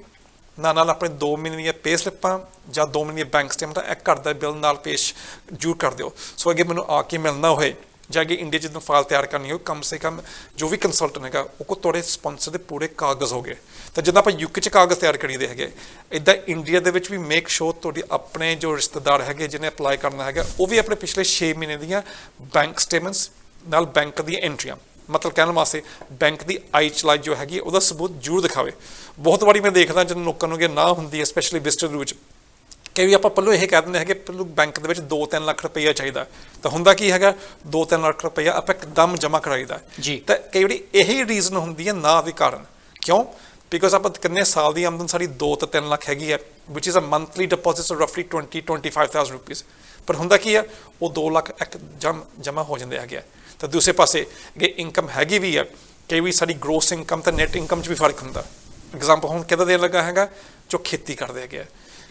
ਨਾਲ ਆਪਣੇ 2 ਮਹੀਨੇ ਦੀਆਂ ਪੇ ਸਲਿੱਪਾਂ ਜਾਂ 2 ਮਹੀਨੇ ਦੀਆਂ ਬੈਂਕ ਸਟੇਟਮੈਂਟ, ਇੱਕ ਘਰ ਦਾ ਬਿੱਲ ਨਾਲ ਪੇਸ਼ ਜ਼ਰੂਰ ਕਰ ਦਿਓ। ਸੋ ਅੱਗੇ ਮੈਨੂੰ ਆ ਕੇ ਮਿਲਣਾ ਹੋਏ ਜਾਂ ਕਿ ਇੰਡੀਆ 'ਚ ਜਦੋਂ ਫਾਈਲ ਤਿਆਰ ਕਰਨੀ ਹੋਵੇ, ਕਮ ਸੇ ਕਮ ਜੋ ਵੀ ਕੰਸਲਟੈਂਟ ਹੈਗਾ ਉਹ ਕੋਲ ਤੁਹਾਡੇ ਸਪਾਂਸਰ ਦੇ ਪੂਰੇ ਕਾਗਜ਼ ਹੋ ਗਏ। ਤਾਂ ਜਦੋਂ ਆਪਾਂ UK 'ਚ ਕਾਗਜ਼ ਤਿਆਰ ਕਰੀਦੇ ਹੈਗੇ, ਇੱਦਾਂ ਇੰਡੀਆ ਦੇ ਵਿੱਚ ਵੀ ਮੇਕ ਸ਼ੋਰ ਤੁਹਾਡੇ ਆਪਣੇ ਜੋ ਰਿਸ਼ਤੇਦਾਰ ਹੈਗੇ ਜਿਹਨੇ ਅਪਲਾਈ ਕਰਨਾ ਹੈਗਾ ਉਹ ਵੀ ਆਪਣੇ ਪਿਛਲੇ 6 ਮਹੀਨੇ ਦੀਆਂ ਬੈਂਕ ਸਟੇਟਮੈਂਟਸ ਨਾਲ ਬੈਂਕ ਦੀਆਂ ਐਂਟਰੀਆਂ, ਮਤਲਬ ਕਹਿਣ ਵਾਸਤੇ ਬੈਂਕ ਦੀ ਚਲਾਈ ਜੋ ਹੈਗੀ ਉਹਦਾ ਸਬੂਤ ਜ਼ਰੂਰ ਦਿਖਾਵੇ। ਬਹੁਤ ਵਾਰੀ ਮੈਂ ਦੇਖਦਾ ਜਦੋਂ ਲੋਕਾਂ ਨੂੰ ਕਿ ਨਾ ਹੁੰਦੀ ਹੈ ਸਪੈਸ਼ਲੀ ਵਿਜ਼ਟਰ ਦੇ ਵਿੱਚ ਕਿ ਵੀ ਆਪਾਂ ਪਹਿਲਾਂ ਇਹ ਕਹਿ ਦਿੰਦੇ ਹੈਗੇ ਪਹਿਲਾਂ ਬੈਂਕ ਦੇ ਵਿੱਚ 2-3 ਲੱਖ ਰੁਪਈਆ ਚਾਹੀਦਾ। ਤਾਂ ਹੁੰਦਾ ਕੀ ਹੈਗਾ 2-3 ਲੱਖ ਰੁਪਈਆ ਆਪਾਂ ਇੱਕਦਮ ਜਮ੍ਹਾਂ ਕਰਾਈਦਾ ਜੀ। ਤਾਂ ਕਈ ਵਾਰੀ ਇਹੀ ਰੀਜ਼ਨ ਹੁੰਦੀ ਹੈ ਨਾ ਦੇ ਕਾਰਨ। ਕਿਉਂ? ਬਿਕੋਜ਼ ਆਪਾਂ ਕਿੰਨੇ ਸਾਲ ਦੀ ਆਮਦਨ ਸਾਡੀ 2 ਤੋਂ 3 ਲੱਖ ਹੈਗੀ ਹੈ which is a monthly deposit ਰਫਲੀ 20-25,000 ਰੁਪੀਜ਼। ਪਰ ਹੁੰਦਾ ਕੀ ਹੈ ਉਹ 2 ਲੱਖ ਇੱਕਦਮ ਜਮ੍ਹਾਂ ਹੋ ਜਾਂਦੇ ਹੈਗੇ। ਤਾਂ ਦੂਸਰੇ ਪਾਸੇ ਜੇ ਇਨਕਮ ਹੈਗੀ ਵੀ ਹੈ, ਕਈ ਵੀ ਸਾਡੀ ਗਰੋਸ ਇਨਕਮ ਤੇ ਨੈਟ ਇਨਕਮ 'ਚ ਵੀ ਫਰਕ ਹੁੰਦਾ। ਐਗਜ਼ਾਮਪਲ ਹੁਣ ਕਿਹਦਾ ਦੇਣ ਲੱਗਾ ਹੈਗਾ ਜੋ ਖੇਤੀ ਕਰਦੇ ਹੈਗੇ।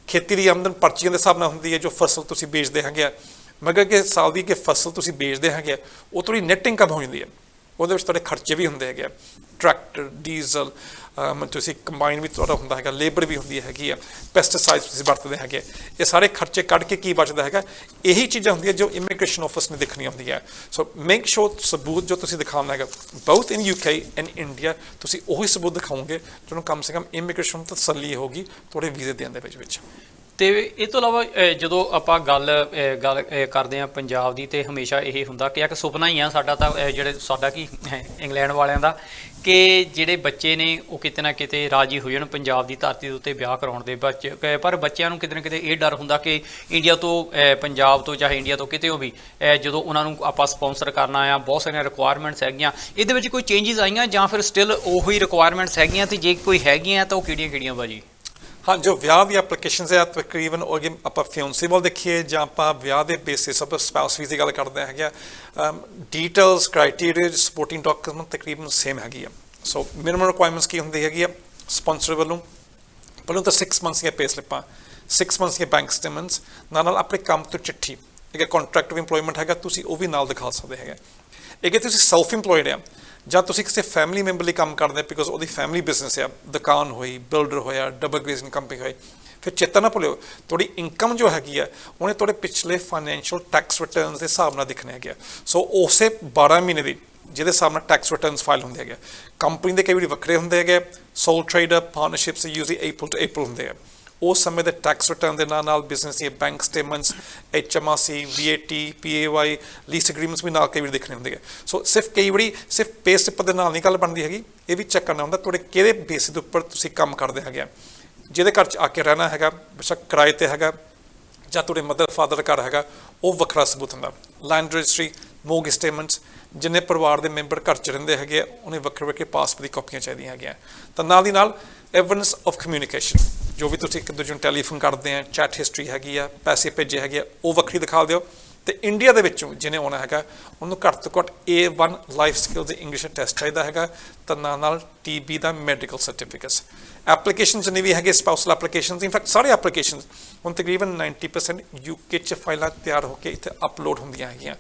ਖੇਤੀ ਦੀ ਆਮਦਨ ਪਰਚੀਆਂ ਦੇ ਹਿਸਾਬ ਨਾਲ ਹੁੰਦੀ ਹੈ ਜੋ ਫਸਲ ਤੁਸੀਂ ਬੇਚਦੇ ਹੈਗੇ, ਮਗਰ ਕਿ ਸਾਲ ਦੀ ਕਿ ਫਸਲ ਤੁਸੀਂ ਬੇਚਦੇ ਹੈਗੇ ਉਹ ਥੋੜ੍ਹੀ ਨੈਟ ਇਨਕਮ ਹੋ ਜਾਂਦੀ ਹੈ। ਉਹਦੇ ਵਿੱਚ ਤੁਹਾਡੇ ਖਰਚੇ ਵੀ ਹੁੰਦੇ ਹੈਗੇ, ਟਰੈਕਟਰ, ਡੀਜ਼ਲ, ਤੁਸੀਂ ਕੰਬਾਈਨ ਵੀ ਤੁਹਾਡਾ ਹੁੰਦਾ ਹੈਗਾ, ਲੇਬਰ ਵੀ ਹੁੰਦੀ ਹੈਗੀ ਆ, ਪੈਸਟੀਸਾਈਡ ਤੁਸੀਂ ਵਰਤਦੇ ਹੈਗੇ। ਇਹ ਸਾਰੇ ਖਰਚੇ ਕੱਢ ਕੇ ਕੀ ਬਚਦਾ ਹੈਗਾ, ਇਹੀ ਚੀਜ਼ਾਂ ਹੁੰਦੀਆਂ ਜੋ ਇਮੀਗ੍ਰੇਸ਼ਨ ਆਫਿਸ ਨੇ ਦੇਖਣੀਆਂ ਹੁੰਦੀਆਂ। ਸੋ ਮੇਕ ਸ਼ੋਰ ਸਬੂਤ ਜੋ ਤੁਸੀਂ ਦਿਖਾਉਣਾ ਹੈਗਾ ਬਾਊਥ ਇਨ UK ਐਂਡ ਇੰਡੀਆ, ਤੁਸੀਂ ਉਹੀ ਸਬੂਤ ਦਿਖਾਓਗੇ ਜਿਹਨੂੰ ਕਮ ਸੇ ਕਮ ਇਮੀਗ੍ਰੇਸ਼ਨ ਤਸੱਲੀ ਹੋਊਗੀ ਤੁਹਾਡੇ ਵੀਜ਼ੇ ਦੇਣ ਦੇ ਵਿੱਚ। ਤੇ ਇਹ ਤੋਂ ਇਲਾਵਾ ਜਦੋਂ ਆਪਾਂ ਗੱਲ ਕਰਦੇ ਹਾਂ ਪੰਜਾਬ ਦੀ, ਤੇ ਹਮੇਸ਼ਾ ਇਹ ਹੁੰਦਾ ਕਿ ਇੱਕ ਸੁਪਨਾ ਹੀ ਆ ਸਾਡਾ, ਤਾਂ ਜਿਹੜੇ ਸਾਡਾ ਕੀ ਇੰਗਲੈਂਡ ਵਾਲਿਆਂ ਦਾ, ਕਿ ਜਿਹੜੇ ਬੱਚੇ ਨੇ ਉਹ ਕਿਤੇ ਨਾ ਕਿਤੇ ਰਾਜੀ ਹੋ ਜਾਣ ਪੰਜਾਬ ਦੀ ਧਰਤੀ ਦੇ ਉੱਤੇ ਵਿਆਹ ਕਰਾਉਣ ਦੇ ਬੱਚੇ। ਪਰ ਬੱਚਿਆਂ ਨੂੰ ਕਿਤੇ ਨਾ ਕਿਤੇ ਇਹ ਡਰ ਹੁੰਦਾ ਕਿ ਇੰਡੀਆ ਤੋਂ, ਪੰਜਾਬ ਤੋਂ ਚਾਹੇ ਇੰਡੀਆ ਤੋਂ ਕਿਤੇ ਵੀ ਜਦੋਂ ਉਹਨਾਂ ਨੂੰ ਆਪਾਂ ਸਪੋਂਸਰ ਕਰਨਾ ਆ, ਬਹੁਤ ਸਾਰੀਆਂ ਰਿਕੁਆਇਰਮੈਂਟਸ ਹੈਗੀਆਂ। ਇਹਦੇ ਵਿੱਚ ਕੋਈ ਚੇਂਜਿਸ ਆਈਆਂ ਜਾਂ ਫਿਰ ਸਟਿਲ ਉਹੀ ਰਿਕੁਆਇਰਮੈਂਟਸ ਹੈਗੀਆਂ, ਤੇ ਜੇ ਕੋਈ ਹੈਗੀਆਂ ਤਾਂ ਉਹ ਕਿਹੜੀਆਂ ਭਾਜੀ? ਹਾਂ, ਜੋ ਵਿਆਹ ਦੀ ਐਪਲੀਕੇਸ਼ਨਸ ਹੈ ਤਕਰੀਬਨ ਉਹ ਆਪਾਂ ਫਿਓਂਸੀ ਵੱਲ ਦੇਖੀਏ ਜਾਂ ਆਪਾਂ ਵਿਆਹ ਦੇ ਬੇਸਿਸ ਆਪਾਂ ਸਪਾਊਸ ਵੀਜ਼ੇ ਦੀ ਗੱਲ ਕਰਦੇ ਹੈਗੇ, ਡੀਟੇਲਸ, ਕ੍ਰਾਈਟੀਰੀਆ, ਸਪੋਰਟਿੰਗ ਡਾਕੂਮੈਂਟ ਤਕਰੀਬਨ ਸੇਮ ਹੈਗੀ ਆ। ਸੋ ਮਿਨੀਮਮ ਰਿਕੁਆਇਰਮੈਂਟਸ ਕੀ ਹੁੰਦੀ ਹੈਗੀ ਆ ਸਪੋਂਸਰ ਵੱਲੋਂ? ਪਹਿਲਾਂ ਤਾਂ 6 ਮੰਥਸ ਦੀਆਂ ਪੇ ਸਲਿੱਪਾਂ, 6 ਮੰਥਸ ਦੀਆਂ ਬੈਂਕ ਸਟੇਟਮੈਂਟਸ ਨਾਲ ਆਪਣੇ ਕੰਮ ਤੋਂ ਚਿੱਠੀ, ਇੱਕ ਕੰਟਰੈਕਟ ਆਫ ਇੰਪਲੋਇਮੈਂਟ ਹੈਗਾ ਤੁਸੀਂ ਉਹ ਵੀ ਨਾਲ ਦਿਖਾ ਸਕਦੇ ਹੈਗੇ। ਇਹ ਕਿ ਤੁਸੀਂ ਸੈਲਫ ਇੰਪਲੋਇਡ ਆ ਜਾਂ ਤੁਸੀਂ ਕਿਸੇ ਫੈਮਿਲੀ ਮੈਂਬਰ ਲਈ ਕੰਮ ਕਰਦੇ ਬਿਕੋਜ਼ ਉਹਦੀ ਫੈਮਿਲੀ ਬਿਜ਼ਨਸ ਆ, ਦੁਕਾਨ ਹੋਈ, ਬਿਲਡਰ ਹੋਇਆ, ਡਬਲ ਗ੍ਰੇਜ਼ਿੰਗ ਕੰਪਨੀ ਹੋਈ, ਫਿਰ ਚੇਤਾ ਨਾ ਭੁੱਲਿਓ ਤੁਹਾਡੀ ਇਨਕਮ ਜੋ ਹੈਗੀ ਆ ਉਹਨੇ ਤੁਹਾਡੇ ਪਿਛਲੇ ਫਾਈਨੈਂਸ਼ੀਅਲ ਟੈਕਸ ਰਿਟਰਨਸ ਦੇ ਹਿਸਾਬ ਨਾਲ ਦਿਖਣੇ ਹੈਗੇ ਆ। ਸੋ ਉਸੇ 12 ਮਹੀਨੇ ਦੀ ਜਿਹਦੇ ਹਿਸਾਬ ਨਾਲ ਟੈਕਸ ਰਿਟਰਨਸ ਫਾਈਲ ਹੁੰਦੇ ਹੈਗੇ, ਕੰਪਨੀ ਦੇ ਕਈ ਵਾਰੀ ਵੱਖਰੇ ਹੁੰਦੇ ਹੈਗੇ, sole trader partnerships usually April to April ਹੁੰਦੇ ਆ। ਉਸ ਸਮੇਂ ਦੇ ਟੈਕਸ ਰਿਟਰਨ ਦੇ ਨਾਲ ਬਿਜ਼ਨਸ ਦੀਆਂ bank statements, HMRC, VAT, PAY, lease agreements ਵੀ ਨਾਲ ਕਈ ਵਾਰੀ ਦੇਖਣੇ ਹੁੰਦੇ ਆ। ਸੋ ਸਿਰਫ ਕਈ ਵਾਰੀ ਸਿਰਫ ਪੇ ਸਲਿੱਪ ਦੇ ਨਾਲ ਨਹੀਂ ਗੱਲ ਬਣਦੀ ਹੈਗੀ, ਇਹ ਵੀ ਚੈੱਕ ਕਰਨਾ ਹੁੰਦਾ ਤੁਹਾਡੇ ਕਿਹੜੇ ਬੇਸਿਸ ਦੇ ਉੱਪਰ ਤੁਸੀਂ ਕੰਮ ਕਰਦੇ ਹੈਗੇ ਆ। ਜਿਹਦੇ ਘਰ 'ਚ ਆ ਕੇ ਰਹਿਣਾ ਹੈਗਾ, ਬੇਸ਼ੱਕ ਕਿਰਾਏ 'ਤੇ ਹੈਗਾ ਜਾਂ ਤੁਹਾਡੇ ਮਦਰ ਫਾਦਰ ਘਰ ਹੈਗਾ, ਉਹ ਵੱਖਰਾ ਸਬੂਤ ਹੁੰਦਾ। ਲੈਂਡ ਰਜਿਸਟਰੀ, ਮੋਰਗੇਜ ਸਟੇਟਮੈਂਟਸ, ਜਿੰਨੇ ਪਰਿਵਾਰ ਦੇ ਮੈਂਬਰ ਘਰ 'ਚ ਰਹਿੰਦੇ ਹੈਗੇ ਆ ਉਹਨੇ ਵੱਖਰੇ ਵੱਖਰੇ ਪਾਸਪੋਰਟ ਦੀ ਕਾਪੀਆਂ ਚਾਹੀਦੀਆਂ ਹੈਗੀਆਂ। ਤਾਂ ਨਾਲ ਦੀ ਨਾਲ ਐਵੀਡੈਂਸ ਆਫ ਕਮਿਊਨੀਕੇਸ਼ਨ, ਜੋ ਵੀ ਤੁਸੀਂ ਇੱਕ ਦੂਜੇ ਨੂੰ ਟੈਲੀਫੋਨ ਕਰਦੇ ਆ, ਚੈਟ ਹਿਸਟਰੀ ਹੈਗੀ ਆ, ਪੈਸੇ ਭੇਜੇ ਹੈਗੇ ਆ, ਉਹ ਵੱਖਰੀ ਦਿਖਾ ਦਿਓ। ਤੇ ਇੰਡੀਆ ਦੇ ਵਿੱਚੋਂ ਜਿਹਨੇ ਆਉਣਾ ਹੈਗਾ ਉਹਨੂੰ ਘੱਟ ਤੋਂ ਘੱਟ A1 ਲਾਈਫ ਸਕਿੱਲਸ ਦੇ ਇੰਗਲਿਸ਼ ਟੈਸਟ ਚਾਹੀਦਾ ਹੈਗਾ, ਤਾਂ ਨਾਲ TB ਦਾ ਮੈਡੀਕਲ ਸਰਟੀਫਿਕੇਟਸ। ਐਪਲੀਕੇਸ਼ਨ ਜਿੰਨੇ ਵੀ ਹੈਗੇ ਸਪਾਊਸਲ ਐਪਲੀਕੇਸ਼ਨਸ, ਇਨਫੈਕਟ ਸਾਰੇ ਐਪਲੀਕੇਸ਼ਨਸ ਹੁਣ ਤਕਰੀਬਨ 90% UK 'ਚ ਫਾਈਲਾਂ ਤਿਆਰ ਹੋ ਕੇ ਇੱਥੇ ਅਪਲੋਡ ਹੁੰਦੀਆਂ ਹੈਗੀਆਂ।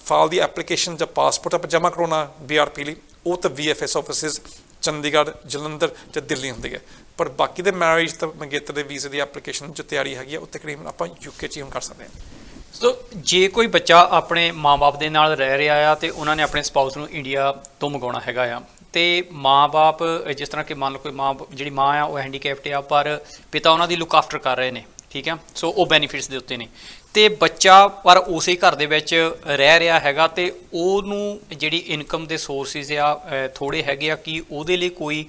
ਫਾਈਲ ਦੀ ਐਪਲੀਕੇਸ਼ਨ ਜਾਂ ਪਾਸਪੋਰਟ ਆਪਾਂ ਜਮ੍ਹਾਂ ਕਰਾਉਣਾ BRP ਲਈ, ਉਹ ਤਾਂ VFS ਆਫਿਸਿਸ ਚੰਡੀਗੜ੍ਹ, ਜਲੰਧਰ ਜਾਂ ਦਿੱਲੀ ਹੁੰਦੀ ਹੈ। ਪਰ ਬਾਕੀ ਦੇ ਮੈਰਿਜ ਤਾਂ ਮੰਗੇਤਰ ਦੇ ਵੀਜ਼ੇ ਦੀ ਐਪਲੀਕੇਸ਼ਨ ਜੋ ਤਿਆਰੀ ਹੈਗੀ ਆ ਉਹ ਤਕਰੀਬਨ ਆਪਾਂ UK 'ਚ ਹੀ ਹੁਣ ਕਰ ਸਕਦੇ ਹਾਂ। ਸੋ ਜੇ ਕੋਈ ਬੱਚਾ ਆਪਣੇ ਮਾਂ-ਬਾਪ ਦੇ ਨਾਲ ਰਹਿ ਰਿਹਾ ਆ ਤੇ ਉਹਨਾਂ ਨੇ ਆਪਣੇ ਸਪਾਊਸ ਨੂੰ ਇੰਡੀਆ ਤੋਂ ਮੰਗਾਉਣਾ ਹੈਗਾ ਆ, ਤੇ ਮਾਂ-ਬਾਪ ਜਿਸ ਤਰ੍ਹਾਂ ਕਿ ਮੰਨ ਲਓ ਕੋਈ ਜਿਹੜੀ ਮਾਂ ਆ ਉਹ ਹੈਂਡੀਕੈਪਟ ਆ ਪਰ ਪਿਤਾ ਉਹਨਾਂ ਦੀ ਲੁੱਕ ਆਫਟਰ ਕਰ ਰਹੇ ਨੇ, ਠੀਕ ਹੈ, ਸੋ ਉਹ ਬੈਨੀਫਿਟਸ ਦੇ ਉੱਤੇ ਨੇ, ਤੇ ਬੱਚਾ ਪਰ ਉਸੇ ਘਰ ਦੇ ਵਿੱਚ ਰਹਿ ਰਿਹਾ ਹੈਗਾ ਤੇ ਉਹਨੂੰ ਜਿਹੜੀ ਇਨਕਮ ਦੇ ਸੋਰਸਿਸ ਆ ਥੋੜ੍ਹੇ ਹੈਗੇ ਆ, ਕਿ ਉਹਦੇ ਲਈ ਕੋਈ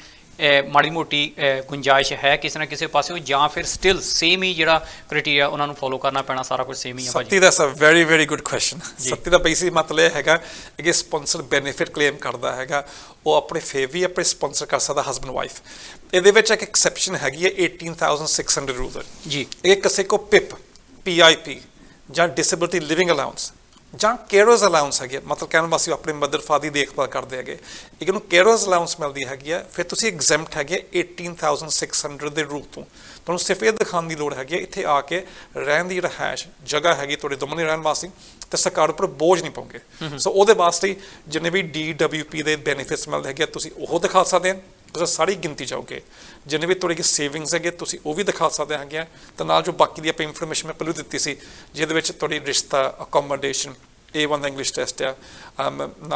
ਮਾੜੀ ਮੋਟੀ ਗੁੰਜਾਇਸ਼ ਹੈ ਕਿਸੇ ਨਾ ਕਿਸੇ ਪਾਸਿਓਂ, ਜਾਂ ਫਿਰ ਸਟਿਲ ਸੇਮ ਹੀ ਜਿਹੜਾ ਕ੍ਰਾਈਟੇਰੀਆ ਉਹਨਾਂ ਨੂੰ ਫੋਲੋ ਕਰਨਾ ਪੈਣਾ, ਸਾਰਾ ਕੁਝ ਸੇਮ ਹੀ ਆ? ਸੱਤੀ ਦਾ ਵੈਰੀ ਵੈਰੀ ਗੁੱਡ ਕੁਐਸਚਨ। ਸੱਤੀ ਦਾ ਬੇਸਿਕ ਮਤਲਬ ਇਹ ਹੈਗਾ ਕਿ ਸਪਾਂਸਰ ਬੈਨੀਫਿਟ ਕਲੇਮ ਕਰਦਾ ਹੈਗਾ ਉਹ ਆਪਣੇ ਫੇਵਰ ਵੀ ਆਪਣੇ ਸਪਾਂਸਰ ਕਰ ਸਕਦਾ ਹਸਬੈਂਡ ਵਾਈਫ। ਇਹਦੇ ਵਿੱਚ ਇੱਕ ਐਕਸੈਪਸ਼ਨ ਹੈਗੀ ਹੈ 18,600 ਰੂਲ ਜੀ। ਇਹ ਕਿਸੇ ਕੋ PIP, PIP ਜਾਂ ਡਿਸੇਬਿਲਿਟੀ ਲਿਵਿੰਗ ਅਲਾਊਂਸ ਜਾਂ ਕੇਅਰਸ ਅਲਾਊਂਸ ਹੈਗੇ, ਮਤਲਬ ਕਹਿਣ ਵਾਸਤੇ ਆਪਣੇ ਮਦਰ ਫਾਦਰ ਦੀ ਦੇਖਭਾਲ ਕਰਦੇ ਹੈਗੇ, ਇੱਕ ਨੂੰ ਕੇਅਰਸ ਅਲਾਊਂਸ ਮਿਲਦੀ ਹੈਗੀ ਆ, ਫਿਰ ਤੁਸੀਂ ਐਗਜ਼ੈਂਪਟ ਹੈਗੇ 18,600 ਦੇ ਰੂਲ ਤੋਂ। ਤੁਹਾਨੂੰ ਸਿਰਫ ਇਹ ਦਿਖਾਉਣ ਦੀ ਲੋੜ ਹੈਗੀ ਹੈ ਇੱਥੇ ਆ ਕੇ ਰਹਿਣ ਦੀ ਰਿਹਾਇਸ਼ ਜਗ੍ਹਾ ਹੈਗੀ ਤੁਹਾਡੇ ਦੋਵਾਂ ਦੀ ਰਹਿਣ ਵਾਸਤੇ, ਤੇ ਸਰਕਾਰ ਉੱਪਰ ਬੋਝ ਨਹੀਂ ਪਾਉਂਗੇ। ਸੋ ਉਹਦੇ ਵਾਸਤੇ ਜਿੰਨੇ ਵੀ DWP ਦੇ ਬੈਨੀਫਿਟਸ ਮਿਲਦੇ ਹੈਗੇ ਤੁਸੀਂ ਉਹ ਦਿਖਾ ਸਕਦੇ ਹੋ, ਤੁਸੀਂ ਸਾਰੀ ਗਿਣਤੀ ਚਾਹੋਗੇ। ਜਿੰਨੇ ਵੀ ਤੁਹਾਡੇ ਸੇਵਿੰਗਸ ਹੈਗੇ ਤੁਸੀਂ ਉਹ ਵੀ ਦਿਖਾ ਸਕਦੇ ਹੈਗੇ ਆ, ਤਾਂ ਨਾਲ ਜੋ ਬਾਕੀ ਦੀ ਆਪਾਂ ਇਨਫੋਰਮੇਸ਼ਨ ਮੈਂ ਪਹਿਲਾਂ ਦਿੱਤੀ ਸੀ ਜਿਹਦੇ ਵਿੱਚ ਤੁਹਾਡੀ ਰਿਸ਼ਤਾ, ਅਕੋਮੋਡੇਸ਼ਨ, A1 ਦਾ ਇੰਗਲਿਸ਼ ਟੈਸਟ ਆ,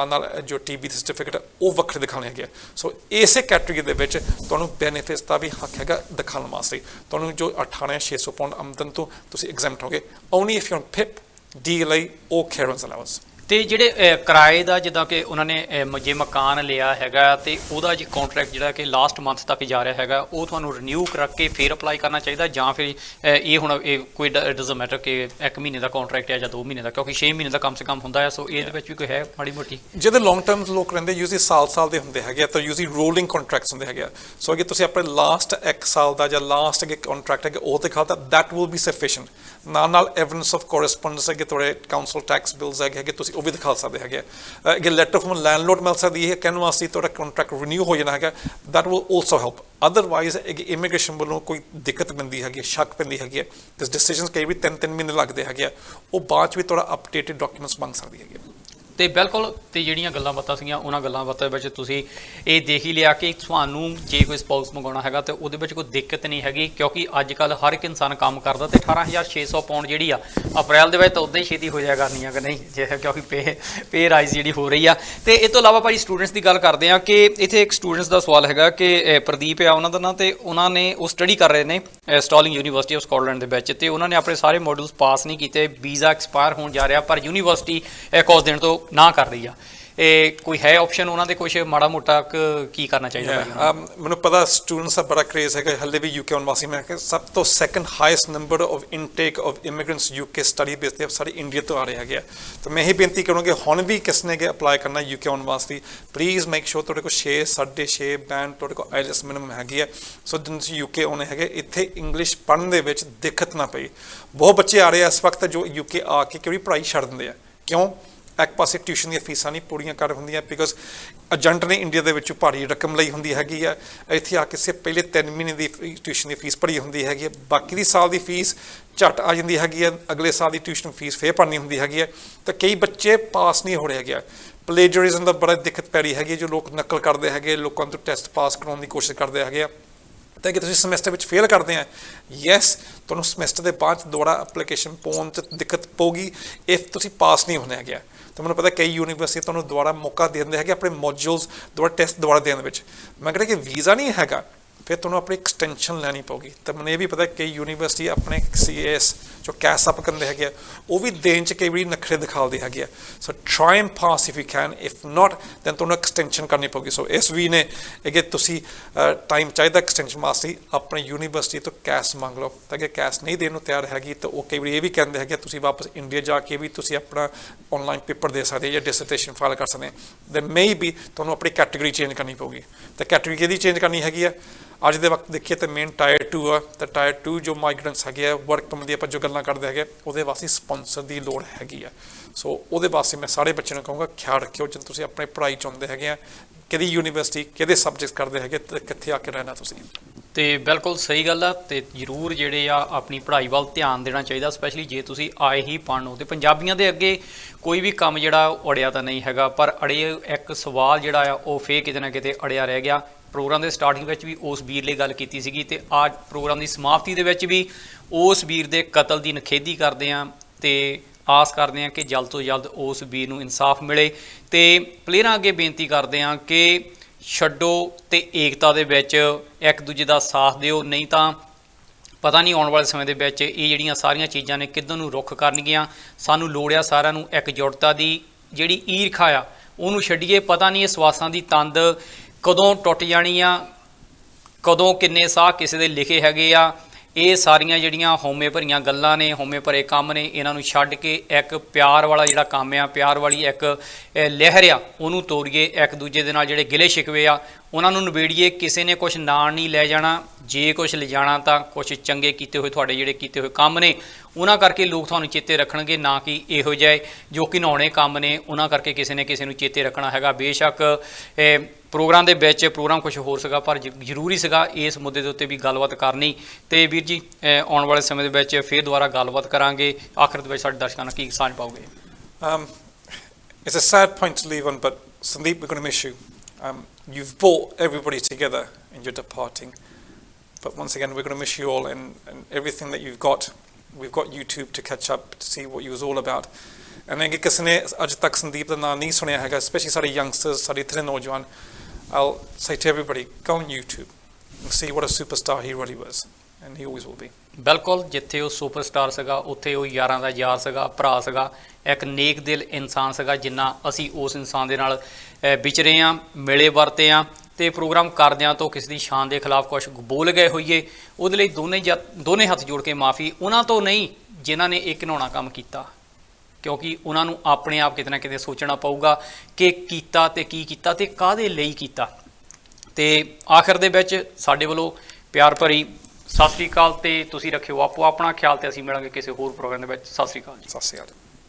ਨਾਲ ਜੋ TB ਸਰਟੀਫਿਕੇਟ ਆ ਉਹ ਵੱਖਰੇ ਦਿਖਾਉਣੇ ਹੈਗੇ ਆ। ਸੋ ਇਸੇ ਕੈਟੇਗਰੀ ਦੇ ਵਿੱਚ ਤੁਹਾਨੂੰ ਬੈਨੀਫਿਟਸ ਦਾ ਵੀ ਹੱਕ ਹੈਗਾ ਦਿਖਾਉਣ ਵਾਸਤੇ। ਤੁਹਾਨੂੰ ਜੋ 98,600 ਪਾਉਂਡ ਆਮਦਨ ਤੋਂ ਤੁਸੀਂ ਐਗਜ਼ੈਂਪਟ ਹੋਗੇ only if you PIP, DLA or cares allowance. ਤੇ ਜਿਹੜੇ ਕਿਰਾਏ ਦਾ ਜਿੱਦਾਂ ਕਿ ਉਹਨਾਂ ਨੇ ਜੇ ਮਕਾਨ ਲਿਆ ਹੈਗਾ ਤੇ ਉਹਦਾ ਜੇ ਕੰਟਰੈਕਟ ਜਿਹੜਾ ਕਿ ਲਾਸਟ ਮੰਥ ਤੱਕ ਜਾ ਰਿਹਾ ਹੈਗਾ ਉਹ ਤੁਹਾਨੂੰ ਰੀਨਿਊ ਕਰਕੇ ਫਿਰ ਅਪਲਾਈ ਕਰਨਾ ਚਾਹੀਦਾ, ਜਾਂ ਫਿਰ ਇਹ ਹੁਣ ਇਹ ਕੋਈ ਡਜ਼ਨਟ ਮੈਟਰ ਕਿ 1 ਮਹੀਨੇ ਦਾ ਕੰਟਰੈਕਟ ਹੈ ਜਾਂ 2 ਮਹੀਨੇ ਦਾ, ਕਿਉਂਕਿ 6 ਮਹੀਨੇ ਦਾ ਕਮ ਸੇ ਕਮ ਹੁੰਦਾ ਹੈ। ਸੋ ਇਹਦੇ ਵਿੱਚ ਵੀ ਕੋਈ ਹੈ ਮਾੜੀ ਮੋਟੀ? ਜਿਹਦੇ ਲੌਂਗ ਟਰਮ ਲੋਕ ਰਹਿੰਦੇ ਯੂਜ਼ਲੀ ਸਾਲ ਦੇ ਹੁੰਦੇ ਹੈਗੇ ਤਾਂ ਯੂਜ਼ਲੀ ਰੋਲਿੰਗ ਕੰਟਰੈਕਟਸ ਹੁੰਦੇ ਹੈਗੇ। ਸੋ ਅਗੇ ਤੁਸੀਂ ਆਪਣੇ ਲਾਸਟ 1 ਸਾਲ ਦਾ ਜਾਂ ਲਾਸਟ ਅਗੇ ਕੰਟਰੈਕਟ ਹੈਗਾ ਉਹ ਦਿਖਾਤਾ, ਦੈਟ ਵਿਲ ਬੀ ਸਫੀਸ਼ੀਐਂਟ। ਨਾਲ ਐਵੀਡੈਂਸ ਆਫ ਕੋਰਸਪੋਂਡੈਂਸ ਹੈਗੇ, ਤੁਹਾਡੇ ਕਾਊਂਸਲ ਟੈਕਸ ਬਿਲਸ ਹੈਗੇ ਤੁਸੀਂ ਉਹ ਵੀ ਦਿਖਾ ਸਕਦੇ ਹੈਗੇ। ਅੱਗੇ ਲੈਟਰ ਫਰਮ ਲੈਂਡਲੋਰਡ ਮਿਲ ਸਕਦੀ ਹੈ ਕਹਿਣ ਵਾਸਤੇ ਤੁਹਾਡਾ ਕੰਟਰੈਕਟ ਰੀਨਿਊ ਹੋ ਜਾਣਾ ਹੈਗਾ, that will also help. Otherwise immigration ਵੱਲੋਂ ਕੋਈ ਦਿੱਕਤ ਪੈਂਦੀ ਹੈਗੀ, ਸ਼ੱਕ ਪੈਂਦੀ ਹੈਗੀ ਹੈ, ਤੇ ਡਿਸੀਜਨਸ ਕਈ ਵੀ 3 ਮਹੀਨੇ ਲੱਗਦੇ ਹੈਗੇ ਆ, ਉਹ ਬਾਅਦ 'ਚ ਵੀ ਤੁਹਾਡਾ ਅਪਡੇਟਡ ਡਾਕੂਮੈਂਟਸ ਮੰਗ ਸਕਦੀ ਹੈਗੀ। ਤੇ ਬਿਲਕੁਲ, ਤੇ ਜਿਹੜੀਆਂ ਗੱਲਾਂ ਬਾਤਾਂ ਸੀਗੀਆਂ ਉਹਨਾਂ ਗੱਲਾਂ ਬਾਤਾਂ ਵਿੱਚ ਤੁਸੀਂ ਇਹ ਦੇਖ ਹੀ ਲਿਆ ਕਿ ਤੁਹਾਨੂੰ ਜੇ ਕੋਈ ਸਪਾਊਸ ਮੰਗਾਉਣਾ ਹੈਗਾ ਤੇ ਉਹਦੇ ਵਿੱਚ ਕੋਈ ਦਿੱਕਤ ਨਹੀਂ ਹੈਗੀ, ਕਿਉਂਕਿ ਅੱਜ ਕੱਲ੍ਹ ਹਰ ਇੱਕ ਇਨਸਾਨ ਕੰਮ ਕਰਦਾ ਤੇ 18,600 ਪਾਉਂਡ ਜਿਹੜੀ ਆ ਅਪ੍ਰੈਲ ਦੇ ਵਿੱਚ ਤਾਂ ਉੱਦਾਂ ਹੀ ਛੇਤੀ ਹੋ ਜਾਇਆ ਕਰਨੀ ਆ ਕਿ ਨਹੀਂ, ਜੇ ਕਿਉਂਕਿ ਪੇ ਰਾਈਜ਼ ਜਿਹੜੀ ਹੋ ਰਹੀ ਆ। ਤੇ ਇਹ ਤੋਂ ਇਲਾਵਾ ਭਾਈ ਸਟੂਡੈਂਟਸ ਦੀ ਗੱਲ ਕਰਦੇ ਆ ਕਿ ਇੱਥੇ ਇੱਕ ਸਟੂਡੈਂਟਸ ਦਾ ਸਵਾਲ ਹੈਗਾ ਕਿ ਪ੍ਰਦੀਪ ਆ ਉਹਨਾਂ ਦਾ ਨਾਂ, ਤੇ ਉਹਨਾਂ ਨੇ ਉਹ ਸਟੱਡੀ ਕਰ ਰਹੇ ਨੇ ਸਟਾਲਿੰਗ ਯੂਨੀਵਰਸਿਟੀ ਆਫ ਸਕਾਟਲੈਂਡ ਦੇ ਵਿੱਚ, ਤੇ ਉਹਨਾਂ ਨੇ ਆਪਣੇ ਸਾਰੇ ਮੋਡਿਊਲਸ ਪਾਸ ਨਹੀਂ ਕੀਤੇ, ਵੀਜ਼ਾ ਐਕਸਪਾਇਰ ਹੋਣ ਜਾ ਰਿਹਾ, ਪਰ ਯੂਨੀਵਰਸਿਟੀ ਕੁਝ ਦਿਨ ਤੋਂ ਨਾ ਕਰ ਰਹੀ ਆ। ਇਹ ਕੋਈ ਹੈ ਆਪਸ਼ਨ ਉਹਨਾਂ ਦੇ ਕੁਝ ਮਾੜਾ ਮੋਟਾ ਕੀ ਕਰਨਾ ਚਾਹੀਦਾ? ਮੈਨੂੰ ਪਤਾ ਸਟੂਡੈਂਟਸ ਦਾ ਬੜਾ ਕ੍ਰੇਜ਼ ਹੈਗਾ ਹਲੇ ਵੀ UK ਆਉਣ ਵਾਸਤੇ। ਮੈਂ ਕਿਹਾ ਸਭ ਤੋਂ second highest number of intake of immigrants UK study base 'ਤੇ ਸਾਰੇ ਇੰਡੀਆ ਤੋਂ ਆ ਰਹੇ ਹੈਗੇ ਆ। ਤਾਂ ਮੈਂ ਇਹ ਬੇਨਤੀ ਕਰੂੰਗਾ ਹੁਣ ਵੀ ਕਿਸ ਨੇ ਅਪਲਾਈ ਕਰਨਾ UK ਆਉਣ ਵਾਸਤੇ, ਪਲੀਜ਼ ਮੇਕ ਸ਼ੋਰ ਤੁਹਾਡੇ ਕੋਲ 6, 6.5 ਬੈਂਡ ਤੁਹਾਡੇ ਕੋਲ IELTS ਮਿਨੀਮਮ ਹੈਗੀ ਹੈ। ਸੋ ਜਦੋਂ ਤੁਸੀਂ UK ਆਉਣੇ ਹੈਗੇ ਇੱਥੇ ਇੰਗਲਿਸ਼ ਪੜ੍ਹਨ ਦੇ ਵਿੱਚ ਦਿੱਕਤ ਨਾ ਪਈ। ਬਹੁਤ ਬੱਚੇ ਆ ਰਹੇ ਆ ਇਸ ਵਕਤ ਜੋ UK ਆ ਕੇ ਕਿਹੜੀ ਪੜ੍ਹਾਈ ਛੱਡ ਦਿੰਦੇ ਆ, ਕਿਉਂ? ਇੱਕ ਪਾਸੇ ਟਿਊਸ਼ਨ ਦੀਆਂ ਫੀਸਾਂ ਨਹੀਂ ਪੂਰੀਆਂ ਕਰ ਹੁੰਦੀਆਂ ਬਿਕੋਜ਼ ਏਜੰਟ ਨੇ ਇੰਡੀਆ ਦੇ ਵਿੱਚੋਂ ਭਾਰੀ ਰਕਮ ਲਈ ਹੁੰਦੀ ਹੈਗੀ ਆ, ਇੱਥੇ ਆ ਕੇ ਸਿਰਫ ਪਹਿਲੇ 3 ਮਹੀਨੇ ਦੀ ਟਿਊਸ਼ਨ ਦੀ ਫੀਸ ਭਰੀ ਹੁੰਦੀ ਹੈਗੀ ਹੈ, ਬਾਕੀ ਦੀ ਸਾਲ ਦੀ ਫੀਸ ਝੱਟ ਆ ਜਾਂਦੀ ਹੈਗੀ ਹੈ, ਅਗਲੇ ਸਾਲ ਦੀ ਟਿਊਸ਼ਨ ਫੀਸ ਫੇਰ ਭਰਨੀ ਹੁੰਦੀ ਹੈਗੀ ਹੈ। ਤਾਂ ਕਈ ਬੱਚੇ ਪਾਸ ਨਹੀਂ ਹੋ ਰਹੇ ਹੈਗੇ ਆ। ਪਲੇਜਰਿਜ਼ਮ ਦਾ ਬੜਾ ਦਿੱਕਤ ਪੈ ਰਹੀ ਹੈਗੀ, ਜੋ ਲੋਕ ਨਕਲ ਕਰਦੇ ਹੈਗੇ, ਲੋਕਾਂ ਤੋਂ ਟੈਸਟ ਪਾਸ ਕਰਾਉਣ ਦੀ ਕੋਸ਼ਿਸ਼ ਕਰਦੇ ਹੈਗੇ ਆ, ਤਾਂ ਕਿ ਤੁਸੀਂ ਸਮੈਸਟਰ ਵਿੱਚ ਫੇਲ ਕਰਦੇ ਆ, ਯੈਸ ਤੁਹਾਨੂੰ ਸਮੈਸਟਰ ਦੇ ਬਾਅਦ ਦੁਬਾਰਾ ਐਪਲੀਕੇਸ਼ਨ ਪਾਉਣ 'ਚ ਦਿੱਕਤ ਪਊਗੀ ਇਫ ਤੁਸੀਂ ਪਾਸ ਨਹੀਂ ਹੋਣੇ ਹੈਗੇ। ਤਾਂ ਮੈਨੂੰ ਪਤਾ ਕਈ ਯੂਨੀਵਰਸਿਟੀ ਤੁਹਾਨੂੰ ਦੁਬਾਰਾ ਮੌਕਾ ਦੇ ਦਿੰਦੇ ਹੈਗੇ ਆਪਣੇ ਮੋਡਿਊਲਸ ਦੁਬਾਰਾ ਟੈਸਟ ਦੁਬਾਰਾ ਦੇਣ ਵਿੱਚ। ਮੈਂ ਕਹਿੰਦਾ ਕਿ ਵੀਜ਼ਾ ਨਹੀਂ ਹੈਗਾ ਫਿਰ ਤੁਹਾਨੂੰ ਆਪਣੀ ਐਕਸਟੈਂਸ਼ਨ ਲੈਣੀ ਪਊਗੀ। ਤਾਂ ਮੈਨੂੰ ਇਹ ਵੀ ਪਤਾ ਕਈ ਯੂਨੀਵਰਸਿਟੀ ਆਪਣੇ CAS ਜੋ ਕੈਸ ਅਪ ਕਰਦੇ ਹੈਗੇ ਆ ਉਹ ਵੀ ਦੇਣ 'ਚ ਕਈ ਵਾਰੀ ਨਖਰੇ ਦਿਖਾਉਂਦੇ ਹੈਗੇ ਆ। So try and pass if you can, if not then ਤੁਹਾਨੂੰ ਐਕਸਟੈਂਸ਼ਨ ਕਰਨੀ ਪਊਗੀ। ਸੋ ਇਸ ਵੀ ਨੇ ਅਗੇ ਤੁਸੀਂ ਟਾਈਮ ਚਾਹੀਦਾ ਐਕਸਟੈਂਸ਼ਨ ਵਾਸਤੇ ਆਪਣੀ ਯੂਨੀਵਰਸਿਟੀ ਤੋਂ ਕੈਸ ਮੰਗ ਲਓ, ਤਾਂ ਕਿ ਕੈਸ ਨਹੀਂ ਦੇਣ ਨੂੰ ਤਿਆਰ ਹੈਗੀ ਤਾਂ ਉਹ ਕਈ ਵਾਰੀ ਇਹ ਵੀ ਕਹਿੰਦੇ ਹੈਗੇ ਤੁਸੀਂ ਵਾਪਸ ਇੰਡੀਆ ਜਾ ਕੇ ਵੀ ਤੁਸੀਂ ਆਪਣਾ ਆਨਲਾਈਨ ਪੇਪਰ ਦੇ ਸਕਦੇ ਜਾਂ ਡਿਸਰਟੇਸ਼ਨ ਫਾਈਲ ਕਰ ਸਕਦੇ। ਦੈਨ ਮੇ ਬੀ ਤੁਹਾਨੂੰ ਆਪਣੀ ਕੈਟੇਗਰੀ ਚੇਂਜ ਕਰਨੀ ਪਊਗੀ। ਤਾਂ ਕੈਟੇਗਰੀ ਕਿਹਦੀ ਚੇਂਜ ਕਰਨੀ ਹੈਗੀ ਆ? ਅੱਜ ਦੇ ਵਕਤ ਦੇਖੀਏ ਤਾਂ ਮੇਨ ਟਾਇਰ 2 ਆ, ਤਾਂ ਟਾਇਰ 2 ਜੋ ਮਾਈਗ੍ਰੈਂਟਸ ਹੈਗੇ ਆ, ਵਰਕ ਪਰਮਿਟ ਦੀ ਆਪਾਂ ਜੋ ਗੱਲਾਂ ਕਰਦੇ ਹੈਗੇ ਉਹਦੇ ਵਾਸਤੇ ਸਪਾਂਸਰ ਦੀ ਲੋੜ ਹੈਗੀ ਆ। ਸੋ ਉਹਦੇ ਵਾਸਤੇ ਮੈਂ ਸਾਰੇ ਬੱਚਿਆਂ ਨੂੰ ਕਹੂੰਗਾ ਖਿਆਲ ਰੱਖਿਓ ਜਦੋਂ ਤੁਸੀਂ ਆਪਣੀ ਪੜ੍ਹਾਈ ਚਾਹੁੰਦੇ ਹੈਗੇ ਆ, ਕਿਹੜੀ ਯੂਨੀਵਰਸਿਟੀ ਕਿਹਦੇ ਸਬਜੈਕਟਸ ਕਰਦੇ ਹੈਗੇ ਤੇ ਕਿੱਥੇ ਆ ਕੇ ਰਹਿਣਾ ਤੁਸੀਂ। ਤੇ ਬਿਲਕੁਲ ਸਹੀ ਗੱਲ ਆ, ਤੇ ਜ਼ਰੂਰ ਜਿਹੜੇ ਆ ਆਪਣੀ ਪੜ੍ਹਾਈ ਵੱਲ ਧਿਆਨ ਦੇਣਾ ਚਾਹੀਦਾ, ਸਪੈਸ਼ਲੀ ਜੇ ਤੁਸੀਂ ਆਏ ਹੀ ਪੜ੍ਹਨ ਹੋ। ਤੇ ਪੰਜਾਬੀਆਂ ਦੇ ਅੱਗੇ ਕੋਈ ਵੀ ਕੰਮ ਜਿਹੜਾ ਅੜਿਆ ਤਾਂ ਨਹੀਂ ਹੈਗਾ, ਪਰ ਅੜੇ ਇੱਕ ਸਵਾਲ ਜਿਹੜਾ ਆ ਉਹ ਫੇਰ ਕਿਤੇ ਨਾ ਕਿਤੇ ਅੜਿਆ ਰਹਿ ਗਿਆ। ਪ੍ਰੋਗਰਾਮ ਦੇ ਸਟਾਰਟਿੰਗ ਵਿੱਚ ਵੀ ਉਸ ਵੀਰ ਲਈ ਗੱਲ ਕੀਤੀ ਸੀਗੀ, ਤੇ ਅੱਜ ਪ੍ਰੋਗਰਾਮ ਦੀ ਸਮਾਪਤੀ ਦੇ ਵਿੱਚ ਵੀ ਉਸ ਵੀਰ ਦੇ ਕਤਲ ਦੀ ਨਿਖੇਧੀ ਕਰਦੇ ਹਾਂ ਤੇ ਆਸ ਕਰਦੇ ਹਾਂ ਕਿ ਜਲਦ ਤੋਂ ਜਲਦ ਉਸ ਵੀਰ ਨੂੰ ਇਨਸਾਫ ਮਿਲੇ। ਤੇ ਪਲੇਅਰਾਂ ਅੱਗੇ ਬੇਨਤੀ ਕਰਦੇ ਹਾਂ ਕਿ ਛੱਡੋ ਤੇ ਏਕਤਾ ਦੇ ਵਿੱਚ ਇੱਕ ਦੂਜੇ ਦਾ ਸਾਥ ਦਿਓ, ਨਹੀਂ ਤਾਂ ਪਤਾ ਨਹੀਂ ਆਉਣ ਵਾਲੇ ਸਮੇਂ ਦੇ ਵਿੱਚ ਇਹ ਜਿਹੜੀਆਂ ਸਾਰੀਆਂ ਚੀਜ਼ਾਂ ਨੇ ਕਿੱਧਰ ਨੂੰ ਰੁੱਖ ਕਰਨਗੀਆਂ। ਸਾਨੂੰ ਲੋੜ ਆ ਸਾਰਿਆਂ ਨੂੰ ਇਕਜੁੱਟਤਾ ਦੀ, ਜਿਹੜੀ ਈਰਖਾ ਆ ਉਹਨੂੰ ਛੱਡੀਏ। ਪਤਾ ਨਹੀਂ ਇਹ ਸਵਾਸਾਂ ਦੀ ਤੰਦ ਕਦੋਂ ਟੁੱਟ ਜਾਣੀ ਆ, ਕਦੋਂ ਕਿੰਨੇ ਸਾਹ ਕਿਸੇ ਦੇ ਲਿਖੇ ਹੈਗੇ ਆ। ਇਹ ਸਾਰੀਆਂ ਜਿਹੜੀਆਂ ਹਉਮੈ ਭਰੀਆਂ ਗੱਲਾਂ ਨੇ, ਹਉਮੈ ਭਰੇ ਕੰਮ ਨੇ, ਇਹਨਾਂ ਨੂੰ ਛੱਡ ਕੇ ਇੱਕ ਪਿਆਰ ਵਾਲਾ ਜਿਹੜਾ ਕੰਮ ਆ, ਪਿਆਰ ਵਾਲੀ ਇੱਕ ਲਹਿਰ ਆ, ਉਹਨੂੰ ਤੋਰੀਏ। ਇੱਕ ਦੂਜੇ ਦੇ ਨਾਲ ਜਿਹੜੇ ਗਿਲੇ ਸ਼ਿਕਵੇ ਆ ਉਹਨਾਂ ਨੂੰ ਨਿਬੇੜੀਏ। ਕਿਸੇ ਨੇ ਕੁਛ ਨਾਲ ਨਹੀਂ ਲੈ ਜਾਣਾ, ਜੇ ਕੁਛ ਲਿਜਾਣਾ ਤਾਂ ਕੁਛ ਚੰਗੇ ਕੀਤੇ ਹੋਏ ਤੁਹਾਡੇ ਜਿਹੜੇ ਕੀਤੇ ਹੋਏ ਕੰਮ ਨੇ ਉਹਨਾਂ ਕਰਕੇ ਲੋਕ ਤੁਹਾਨੂੰ ਚੇਤੇ ਰੱਖਣਗੇ, ਨਾ ਕਿ ਇਹੋ ਜਿਹੇ ਜੋ ਘਿਨਾਉਣੇ ਕੰਮ ਨੇ ਉਹਨਾਂ ਕਰਕੇ ਕਿਸੇ ਨੇ ਕਿਸੇ ਨੂੰ ਚੇਤੇ ਰੱਖਣਾ ਹੈਗਾ। ਬੇਸ਼ੱਕ ਪ੍ਰੋਗਰਾਮ ਦੇ ਵਿੱਚ ਪ੍ਰੋਗਰਾਮ ਕੁਛ ਹੋਰ ਸੀਗਾ, ਪਰ ਜ਼ਰੂਰੀ ਸੀਗਾ ਇਸ ਮੁੱਦੇ ਦੇ ਉੱਤੇ ਵੀ ਗੱਲਬਾਤ ਕਰਨੀ। ਤੇ ਵੀਰ ਜੀ ਆਉਣ ਵਾਲੇ ਸਮੇਂ ਦੇ ਵਿੱਚ ਫਿਰ ਦੁਬਾਰਾ ਗੱਲਬਾਤ ਕਰਾਂਗੇ। ਆਖਿਰ ਦੇ ਵਿੱਚ ਸਾਡੇ ਦਰਸ਼ਕਾਂ ਨਾਲ ਕੀ ਸਾਂਝ ਪਾਓਗੇ? It's a sad point to leave on, but Sandeep, we're going to miss you. You've brought everybody together in your departing, but once again we're going to miss you all and everything that you've got. We've got YouTube to catch up to see what you was all about. And then ਕਿਸੇ ਨੇ ਅੱਜ ਤੱਕ ਸੰਦੀਪ ਦਾ ਨਾਮ ਨਹੀਂ ਸੁਣਿਆ ਹੈਗਾ, specially ਸਾਡੇ youngsters, ਸਾਡੇ ਇੱਥੇ ਦੇ ਨੌਜਵਾਨ, I'll say to everybody, go on YouTube and see what a superstar he really was, and he always will be. ਬਿਲਕੁਲ, ਜਿੱਥੇ ਉਹ ਸੁਪਰਸਟਾਰ ਸੀਗਾ ਉੱਥੇ ਉਹ ਯਾਰਾਂ ਦਾ ਯਾਰ ਸੀਗਾ, ਭਰਾ ਸੀਗਾ, ਇੱਕ ਨੇਕ ਦਿਲ ਇਨਸਾਨ ਸੀਗਾ। ਜਿੰਨਾ ਅਸੀਂ ਉਸ ਇਨਸਾਨ ਦੇ ਨਾਲ ਵਿਚਰੇ ਹਾਂ, ਮਿਲੇ ਵਰਤੇ ਹਾਂ, ਤੇ ਪ੍ਰੋਗਰਾਮ ਕਰਦਿਆਂ ਤੋਂ ਕਿਸੇ ਦੀ ਸ਼ਾਨ ਦੇ ਖਿਲਾਫ ਕੁਛ ਬੋਲ ਗਏ ਹੋਈਏ, ਉਹਦੇ ਲਈ ਦੋਨੇ ਹੱਥ ਜੋੜ ਕੇ ਮਾफ़ੀ। ਉਹਨਾਂ ਤੋਂ ਨਹੀਂ ਜਿਨ੍ਹਾਂ ਨੇ ਇਹ ਘਿਨਾਉਣਾ ਕੰਮ ਕੀਤਾ, ਕਿਉਂਕਿ ਉਹਨਾਂ ਨੂੰ ਆਪਣੇ ਆਪ ਕਿਤੇ ਨਾ ਕਿਤੇ ਸੋਚਣਾ ਪਊਗਾ ਕਿ ਕੀਤਾ ਤੇ ਕੀ ਕੀਤਾ ਤੇ ਕਾਹਦੇ ਲਈ ਕੀਤਾ। ਤੇ ਆਖਿਰ ਦੇ ਵਿੱਚ ਸਾਡੇ ਵੱਲੋਂ ਪਿਆਰ ਭਰੀ ਸਤਿ ਸ਼੍ਰੀ ਅਕਾਲ, ਤੇ ਤੁਸੀਂ ਰੱਖਿਓ ਆਪੋ ਆਪਣਾ ਖਿਆਲ, ਤੇ ਅਸੀਂ ਮਿਲਾਂਗੇ ਕਿਸੇ ਹੋਰ ਪ੍ਰੋਗਰਾਮ ਦੇ ਵਿੱਚ। ਸਤਿ ਸ਼੍ਰੀ ਅਕਾਲ ਜੀ। ਸਤਿ ਸ਼੍ਰੀ ਅਕਾਲ।